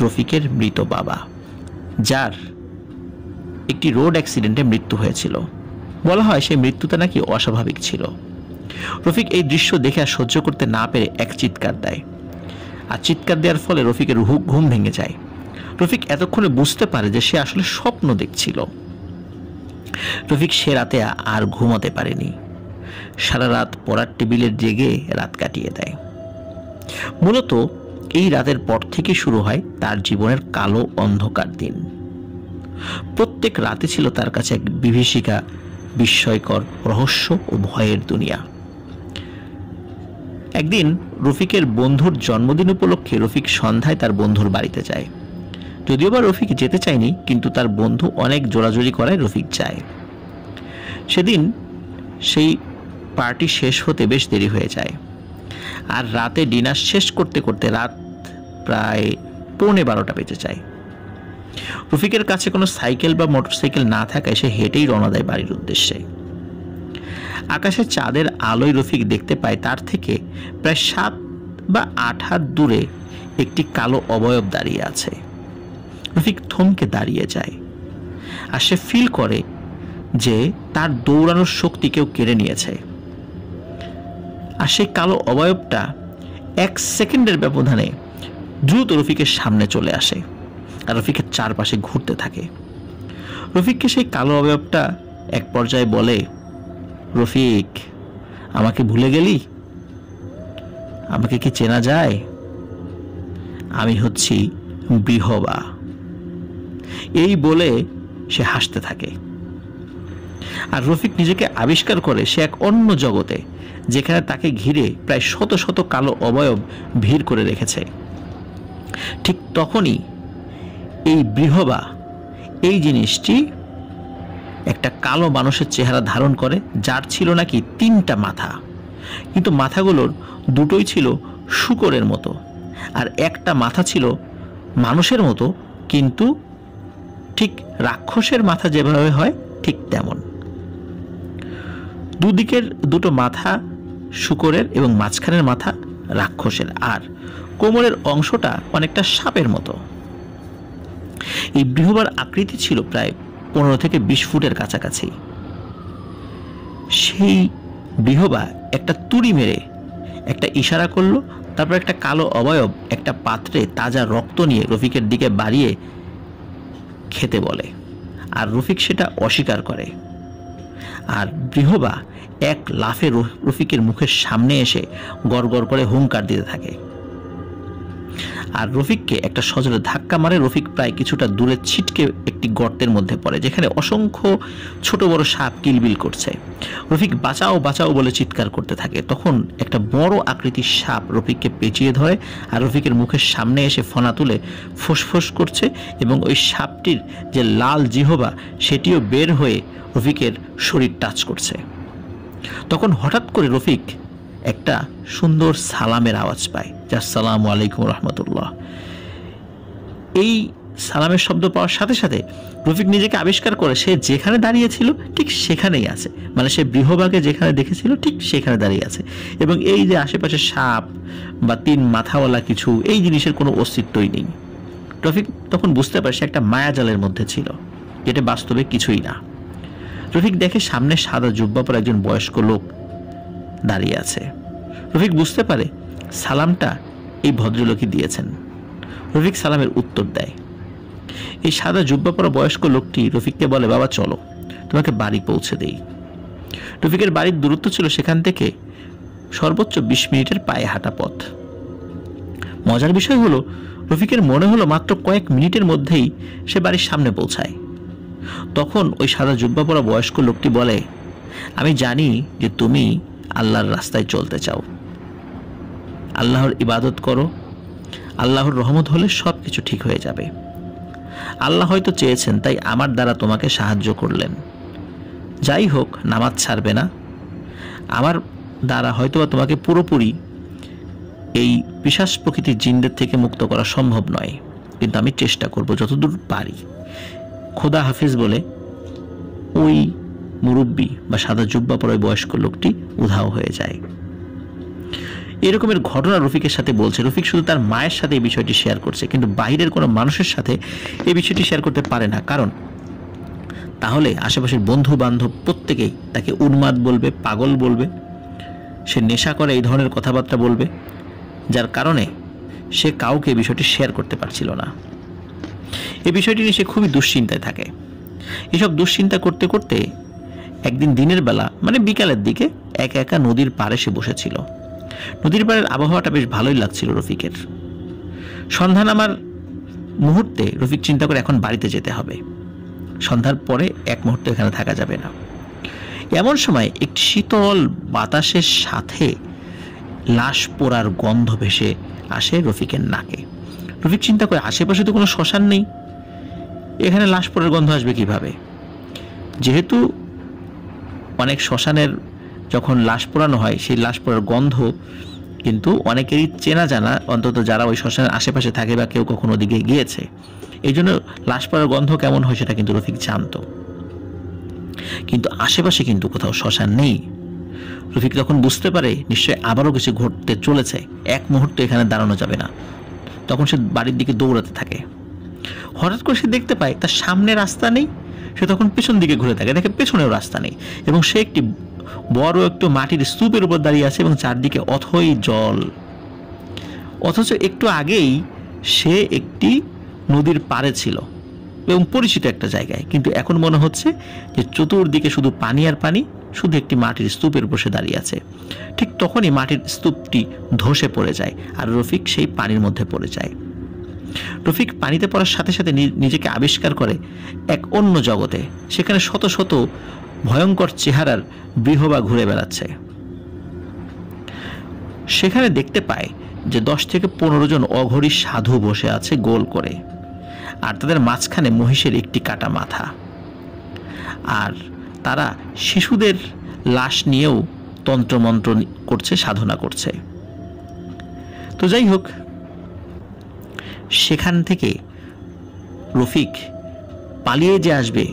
রফিকের মৃত বাবা, যার একটি রোড অ্যাক্সিডেন্টে মৃত্যু হয়েছিল। বলা হয় সেই মৃত্যুটা নাকি অস্বাভাবিক ছিল। রফিক এই দৃশ্য দেখে আর সহ্য করতে না পেরে এক চিৎকার দেয় আর চিৎকার দেওয়ার ফলে রফিকের ঘুম ভেঙে যায়। রফিক এতক্ষণে বুঝতে পারে যে সে আসলে স্বপ্ন দেখছিল। রফিক সে রাতে আর ঘুমাতে পারেনি। সারা রাত পড়ার টেবিলে জেগে রাত কাটিয়ে দেয়। মূলত এই রাতের পর থেকে শুরু হয় তার জীবনের কালো অন্ধকার দিন। প্রত্যেক রাতে ছিল তার কাছে এক বিভীষিকা, বিস্ময়কর রহস্য ও ভয়ের দুনিয়া। একদিন রফিকের বন্ধুর জন্মদিন উপলক্ষে রফিক সন্ধ্যায় তার বন্ধুর বাড়িতে যায়। যদিও বা রফিক যেতে চায়নি, কিন্তু তার বন্ধু অনেক জোরাজোরি করায় রফিক যায়। সেদিন সেই পার্টি শেষ হতে বেশ দেরি হয়ে যায় আর রাতে ডিনার শেষ করতে করতে রাত প্রায় 11:15 বেজে যায়। রফিকের কাছে কোনো সাইকেল বা মোটরসাইকেল না থাকায় সে হেঁটেই রওনা দেয় বাড়ির উদ্দেশ্যে। আকাশে চাঁদের আলোয় রফিক দেখতে পায় তার থেকে প্রায় 7 বা 8 হাত দূরে একটি কালো অবয়ব দাঁড়িয়ে আছে। রফিক থমকে দাঁড়িয়ে যায় আর সে ফিল করে যে তার দৌড়ানোর শক্তি কেউ কেড়ে নিয়েছে। আর সেই কালো অবয়বটা 1 সেকেন্ডের ব্যবধানে দ্রুত রফিকের সামনে চলে আসে আর রফিকের চারপাশে ঘুরতে থাকে। রফিককে সেই কালো অবয়বটা এক পর্যায়ে বলে, রফিক, আমাকে ভুলে গেলি? আমাকে কি চেনা যায়? আমি হচ্ছি বৃহবা। এই বলে সে হাসতে থাকে আর রফিক নিজেকে আবিষ্কার করে সে এক অন্য জগতে, যেখানে তাকে ঘিরে প্রায় শত শত কালো অবয়ব ভিড় করে রেখেছে। ঠিক তখনই এই বৃহবা, এই জিনিসটি একটা কালো মানুষের চেহারা ধারণ করে, যার ছিল নাকি 3টা মাথা, কিন্তু মাথাগুলোর দুটোই ছিল শূকরের মতো আর একটা মাথা ছিল মানুষের মতো, কিন্তু ঠিক রাক্ষসের মাথা যেভাবে হয় ঠিক তেমন। দুদিকের দুটো মাথা শূকরের এবং মাঝখানের মাথা রাক্ষসের, আর কোমরের অংশটা অনেকটা সাপের মতো। এই বৃহবার আকৃতি ছিল প্রায় 15 থেকে 20 ফুটের কাছাকাছি। সেই বৃহবা একটা তুড়ি মেরে একটা ইশারা করলো, তারপর একটা কালো অবয়ব একটা পাত্রে তাজা রক্ত নিয়ে রফিকের দিকে বাড়িয়ে খেতে বলে, আর রফিক সেটা অস্বীকার করে। আর বৃহবা এক লাফে রফিকের মুখের সামনে এসে গড়গড় করে হুঙ্কার দিতে থাকে। আর রফিককে একটা সজোরে ধাক্কা মারে। রফিক প্রায় কিছুটা দূরে ছিটকে একটি গর্তের মধ্যে পড়ে, যেখানে অসংখ্য ছোট বড় সাপ কিলবিল করছে। রফিক বাঁচাও বাঁচাও বলে চিৎকার করতে থাকে। তখন একটা বড় আকৃতির সাপ রফিককে পেঁচিয়ে ধরে আর রফিকের মুখের সামনে এসে ফনা তুলে ফোঁসফোঁস করছে, এবং ওই সাপটির যে লাল জিহবা সেটিও বের হয়ে রফিকের শরীর টাচ করছে। তখন হঠাৎ করে রফিক একটা সুন্দর সালামের আওয়াজ পায়, যে আসসালামু আলাইকুম রহমতুল্লাহ। এই সালামের শব্দ পাওয়ার সাথে সাথে রফিক নিজেকে আবিষ্কার করে সে যেখানে দাঁড়িয়েছিল ঠিক সেখানেই আছে, মানে সে বৃহভাগে যেখানে দেখেছিল ঠিক সেখানে দাঁড়িয়ে আছে, এবং এই যে আশেপাশে সাপ বা 3 মাথাওয়ালা কিছু, এই জিনিসের কোনো অস্তিত্বই নেই। রফিক তখন বুঝতে পারে সে একটা মায়াজালের মধ্যে ছিল, যেটা বাস্তবে কিছুই না। রফিক দেখে সামনে সাদা জুব্বা পরা একজন বয়স্ক লোক দাঁড়িয়ে আছে। রফিক বুঝতে পারে সালামটা এই ভদ্রলোকই দিয়েছেন। রফিক সালামের উত্তর দেয়। এই সাদা জুব্বা পরা বয়স্ক লোকটি রফিককে বলে, বাবা চলো তোমাকে বাড়ি পৌঁছে দেই। রফিকের বাড়ির দূরত্ব ছিল সেখান থেকে সর্বোচ্চ 20 মিনিটের পায়ে হাঁটা পথ। মজার বিষয় হলো রফিকের মনে হলো মাত্র কয়েক মিনিটের মধ্যেই সে বাড়ির সামনে পৌঁছায়। তখন ওই সাদা জুব্বা পরা বয়স্ক লোকটি বলে, আমি জানি যে তুমি আল্লাহর রাস্তায় চলতে চাও, আল্লাহর ইবাদত করো, আল্লাহর রহমত হলে সব কিছু ঠিক হয়ে যাবে। আল্লাহ হয়তো চেয়েছেন তাই আমার দ্বারা তোমাকে সাহায্য করলেন। যাই হোক, নামাজ ছাড়বে না। আমার দ্বারা হয়তো তোমাকে পুরোপুরি এই পিশাচ প্রকৃতির জিনদের থেকে মুক্ত করা সম্ভব নয়, কিন্তু আমি চেষ্টা করব যতদূর পারি। খোদা হাফিজ বলে ওই মুরব্বী বা সাদা জুব্বা পরা বয়স্ক লোকটি উধাও হয়ে যায়। এরকমের ঘটনা রফিকের সাথে বলছে। রফিক শুধু তার মায়ের সাথে এই বিষয়টি শেয়ার করছে, কিন্তু বাইরের কোনো মানুষের সাথে এই বিষয়টি শেয়ার করতে পারে না, কারণ তাহলে আশেপাশের বন্ধু বান্ধব প্রত্যেকেই তাকে উন্মাদ বলবে, পাগল বলবে, সে নেশা করে, এই ধরনের কথাবার্তা বলবে, যার কারণে সে কাউকে এই বিষয়টি শেয়ার করতে পারছিল না। এই বিষয়টি নিয়ে সে খুবই দুশ্চিন্তায় থাকে। এসব দুশ্চিন্তা করতে করতে একদিন দিনের বেলা, মানে বিকালের দিকে, একা একা নদীর পাড়ে সে বসেছিল। নদীর পাড়ের আবহাওয়াটা বেশ ভালোই লাগছিল রফিকের। সন্ধ্যা নামার মুহূর্তে রফিক চিন্তা করে এখন বাড়িতে যেতে হবে, সন্ধ্যার পরে এক মুহূর্তে এখানে থাকা যাবে না। এমন সময় একটি শীতল বাতাসের সাথে লাশ পোড়ার গন্ধ ভেসে আসে রফিকের নাকে। রফিক চিন্তা করে আশেপাশে তো কোনো শ্মশান নেই, এখানে লাশ পোড়ার গন্ধ আসবে কিভাবে? যেহেতু অনেক শ্মশানের যখন লাশ পোড়ানো হয় সেই লাশ পোড়ার গন্ধ কিন্তু অনেকেরই চেনা জানা, অন্তত যারা ওই শ্মশানের আশেপাশে থাকে বা কেউ কখনো ওদিকে গিয়েছে। এই জন্য লাশ পোড়ার গন্ধ কেমন হয় সেটা কিন্তু রফিক জানতো, কিন্তু আশেপাশে কিন্তু কোথাও শ্মশান নেই। রফিক তখন বুঝতে পারে নিশ্চয়ই আবারও কিছু ঘটতে চলেছে, এক মুহূর্তে এখানে দাঁড়ানো যাবে না। তখন সে বাড়ির দিকে দৌড়াতে থাকে। হঠাৎ করে সে দেখতে পায় তার সামনে রাস্তা নেই। সে তখন পেছন দিকে ঘুরে থাকে, দেখে পেছনেও রাস্তা নেই, এবং সে একটি বড় একটু মাটির স্তূপের উপর দাঁড়িয়ে আছে এবং চারদিকে অথই জল। অথচ একটু আগেই সে একটি নদীর পাড়ে ছিল এবং পরিচিত একটা জায়গায়, কিন্তু এখন মনে হচ্ছে যে চতুর্দিকে শুধু পানি আর পানি, শুধু একটি মাটির স্তূপের উপর সে দাঁড়িয়ে আছে। ঠিক তখনই মাটির স্তূপটি ধসে পড়ে যায় আর রফিক সেই পানির মধ্যে পড়ে যায়। রফিক পানিতে পড়ার সাথে সাথে নিজেকে আবিষ্কার করে এক অন্য জগতে। সেখানে শত শত ভয়ঙ্কর চেহারার বৃহবা ঘুরে বেড়াচ্ছে। সেখানে দেখতে পায় যে 10 থেকে 15 জন অঘরী সাধু বসে আছে গোল করে, আর তাদের মাঝখানে মহিষের একটি কাটা মাথা, আর তারা শিশুদের লাশ নিয়েও তন্ত্রমন্ত্র করছে, সাধনা করছে। তো যাই হোক, সেখান থেকে রফিক পালিয়ে যে আসবে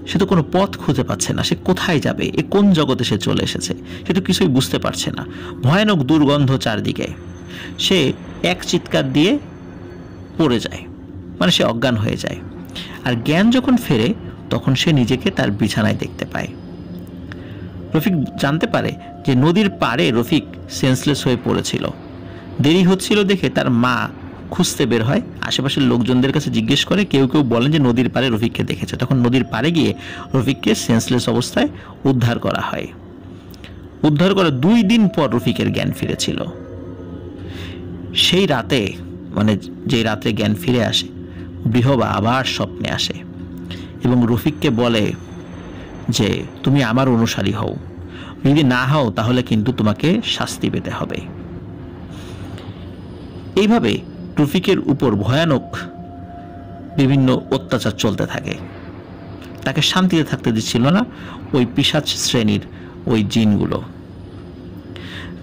সে তো কোনো পথ খুঁজে পাচ্ছে না। সে কোথায় যাবে, এ কোন জগতে সে চলে এসেছে সে তো কিছুই বুঝতে পারছে না। ভয়ানক দুর্গন্ধ চারদিকে। সে এক চিৎকার দিয়ে পড়ে যায়, মানে সে অজ্ঞান হয়ে যায়। আর জ্ঞান যখন ফেরে তখন সে নিজেকে তার বিছানায় দেখতে পায়। রফিক জানতে পারে যে নদীর পাড়ে রফিক সেন্সলেস হয়ে পড়েছিল। দেরি হচ্ছিল দেখে তার মা খুঁজতে বের হয়, আশেপাশের লোকজনদের কাছে জিজ্ঞেস করে। কেউ কেউ বলেন যে নদীর পাড়ে রফিককে দেখেছে। তখন নদীর পাড়ে গিয়ে রফিককে সেন্সলেস অবস্থায় উদ্ধার করা হয়। উদ্ধার করার 2 দিন পর রফিকের জ্ঞান ফিরেছিল। সেই রাতে মানে যে রাত্রে জ্ঞান ফিরে আসে, বৃহবা আবার স্বপ্নে আসে এবং রফিককে বলে যে তুমি আমার অনুসারী হও, যদি না হও তাহলে কিন্তু তোমাকে শাস্তি পেতে হবে। এইভাবে রফিকের উপর ভয়ানক বিভিন্ন অত্যাচার চলতে থাকে, তাকে শান্তিতে থাকতে দিচ্ছিল না ওই পিশাচ শ্রেণীর ওই জিনগুলো।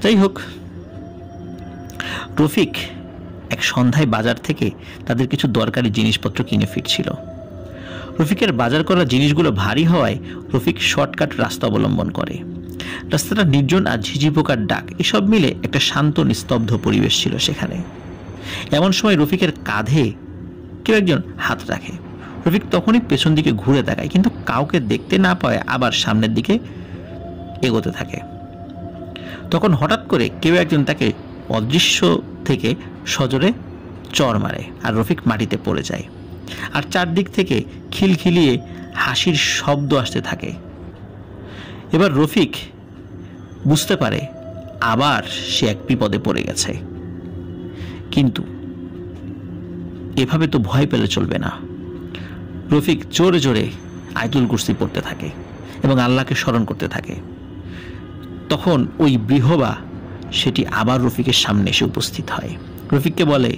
যাই হোক, রফিক এক সন্ধ্যায় বাজার থেকে তাদের কিছু দরকারি জিনিসপত্র কিনে ফিরছিল। রফিকের বাজার করা জিনিসগুলো ভারী হওয়ায় রফিক শর্টকাট রাস্তা অবলম্বন করে। রাস্তাটা নির্জন আর ঝিঝি পোকার ডাক এসব মিলে একটা শান্ত নিস্তব্ধ পরিবেশ ছিল সেখানে। এমন সময় রফিকের কাঁধে কেউ একজন হাত রাখে। রফিক তখনই পেছন দিকে ঘুরে তাকায়, কিন্তু কাউকে দেখতে না পায় আবার সামনের দিকে এগোতে থাকে। তখন হঠাৎ করে কেউ একজন তাকে অদৃশ্য থেকে সজোরে চড় মারে আর রফিক মাটিতে পড়ে যায়। আর চারদিক থেকে খিলখিলিয়ে হাসির শব্দ আসতে থাকে। এবার রফিক বুঝতে পারে আবার সে এক বিপদে পড়ে গেছে। কিন্তু এভাবে তো ভয় পেলে চলবে না। রফিক জোরে জোরে আয়াতুল কুরসি পড়তে থাকে এবং আল্লাহকে স্মরণ করতে থাকে। তখন ওই বৃহবা সেটি আবার রফিকের সামনে এসে উপস্থিত হয়। রফিককে বলে,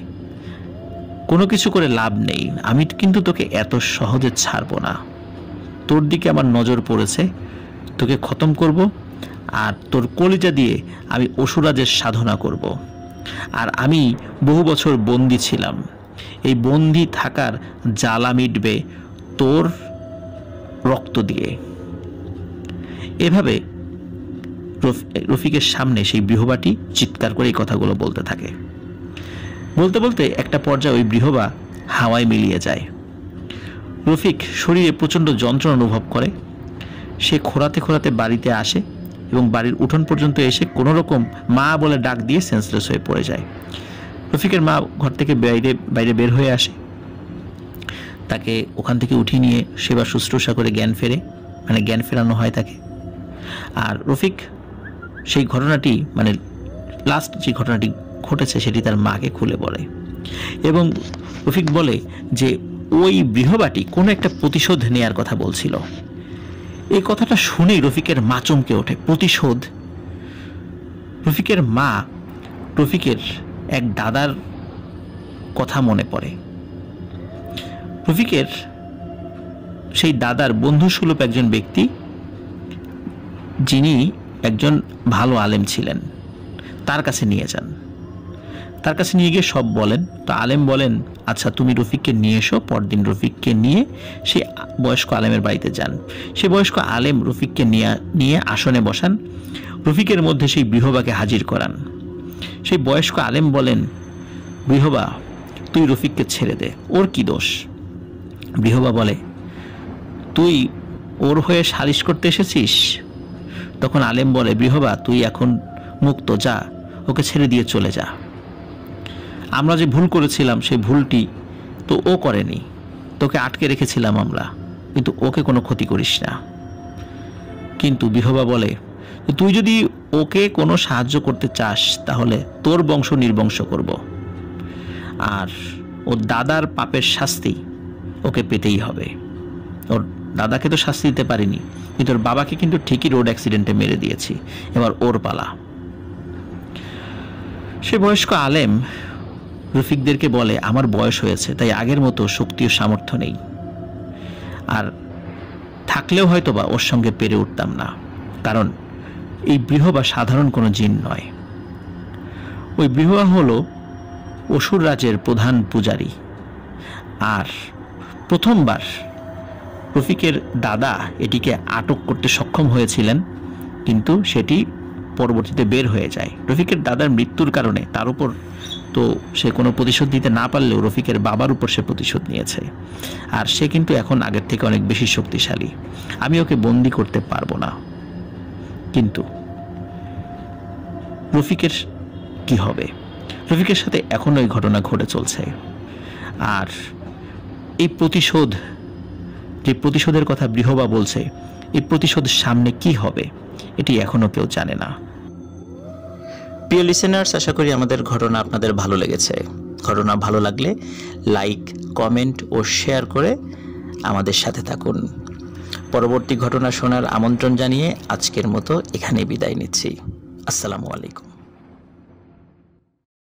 কোনো কিছু করে লাভ নেই, আমি কিন্তু তোকে এত সহজে ছাড়বো না। তোর দিকে আমার নজর পড়েছে, তোকে খতম করব আর তোর কলিজা দিয়ে আমি অসুরাজের সাধনা করব। আর আমি বহু বছর বন্দি ছিলাম, এই বন্দি থাকার জ্বালা মিটবে তোর রক্ত দিয়ে। এভাবে রফিকের সামনে সেই বৃহবাটি চিৎকার করে এই কথাগুলো বলতে থাকে। বলতে বলতে একটা পর্যায়ে ওই বৃহবা হাওয়ায় মিলিয়ে যায়। রফিক শরীরে প্রচণ্ড যন্ত্রণা অনুভব করে। সে খোঁড়াতে খোঁড়াতে বাড়িতে আসে এবং বাড়ির উঠোন পর্যন্ত এসে কোনো রকম মা বলে ডাক দিয়ে সেন্সলেস হয়ে পড়ে যায়। রফিকের মা ঘর থেকে বাইরে বের হয়ে আসে, তাকে ওখান থেকে উঠিয়ে নিয়ে সেবা শুশ্রূষা করে জ্ঞান ফেরানো হয় তাকে। আর রফিক সেই ঘটনাটি লাস্ট যে ঘটনাটি ঘটেছে সেটি তার মাকে খুলে বলে এবং রফিক বলে যে ওই বৃহবাটি কোনো একটা প্রতিশোধ নেয়ার কথা বলছিল। এই কথাটা শুনেই রফিকের মা চমকে ওঠে। প্রতিশোধ? রফিকের মা রফিকের এক দাদার কথা মনে পড়ে। রফিকের সেই দাদার বন্ধুসুলভ একজন ব্যক্তি, যিনি একজন ভালো আলেম ছিলেন, তার কাছে নিয়ে যান। তার কাছে নিয়ে গিয়ে সব বলেন। তো আলেম বলেন, আচ্ছা তুমি রফিককে নিয়ে এসো। পরদিন রফিককে নিয়ে সেই বয়স্ক আলেমের বাড়িতে যান। সে বয়স্ক আলেম রফিককে নিয়ে আসনে বসান, রফিকের মধ্যে সেই বৃহবাকে হাজির করান। সেই বয়স্ক আলেম বলেন, বৃহবা তুই রফিককে ছেড়ে দে, ওর কি দোষ? বৃহবা বলে, তুই ওর হয়ে সালিশ করতে এসেছিস? তখন আলেম বলে, বৃহবা তুই এখন মুক্ত, যা, ওকে ছেড়ে দিয়ে চলে যা। আমরা যে ভুল করেছিলাম সেই ভুলটি তো ও করেনি, তোকে আটকে রেখেছিলাম আমরা, কিন্তু ওকে কোনো ক্ষতি করিস না। কিন্তু বৃহবা বলে, তুই যদি ওকে কোনো সাহায্য করতে চাস তাহলে তোর বংশ নির্বংশ করব, আর ওর দাদার পাপের শাস্তি ওকে পেতেই হবে। ওর দাদাকে তো শাস্তি দিতে পারিনি, কিন্তু ওর বাবাকে কিন্তু ঠিকই রোড অ্যাক্সিডেন্টে মেরে দিয়েছি, এবার ওর পালা। সে বয়স্ক আলেম রফিকদেরকে বলে, আমার বয়স হয়েছে, তাই আগের মতো শক্তি ও সামর্থ্য নেই, আর থাকলেও হয়তো বা ওর সঙ্গে পেরে উঠতাম না, কারণ এই বৃহবা সাধারণ কোনো জিন নয়। ওই বৃহবা হলো অসুর রাজের প্রধান পূজারী। আর প্রথমবার রফিকের দাদা এটিকে আটক করতে সক্ষম হয়েছিলেন, কিন্তু সেটি পরবর্তীতে বের হয়ে যায়। রফিকের দাদার মৃত্যুর কারণে তার উপর তো সে কোনো প্রতিশোধ দিতে না পারলেও রফিকের বাবার উপর সে প্রতিশোধ নিয়েছে, আর সে কিন্তু এখন আগের থেকে অনেক বেশি শক্তিশালী। আমি ওকে বন্দি করতে পারবো না। কিন্তু রফিকের কি হবে? রফিকের সাথে এখনো এই ঘটনা ঘটে চলছে। আর এই প্রতিশোধ, যে প্রতিশোধের কথা বৃহবা বলছে, এই প্রতিশোধ সামনে কি হবে এটি এখনো কেউ জানে না। প্রিয় লিসেনার্স, আশা করি আমাদের ঘটনা আপনাদের ভালো লেগেছে। ঘটনা ভালো লাগলে লাইক, কমেন্ট ও শেয়ার করে আমাদের সাথে থাকুন। পরবর্তী ঘটনা শোনার আমন্ত্রণ জানিয়ে আজকের মতো এখানেই বিদায় নিচ্ছি। আসসালামু আলাইকুম।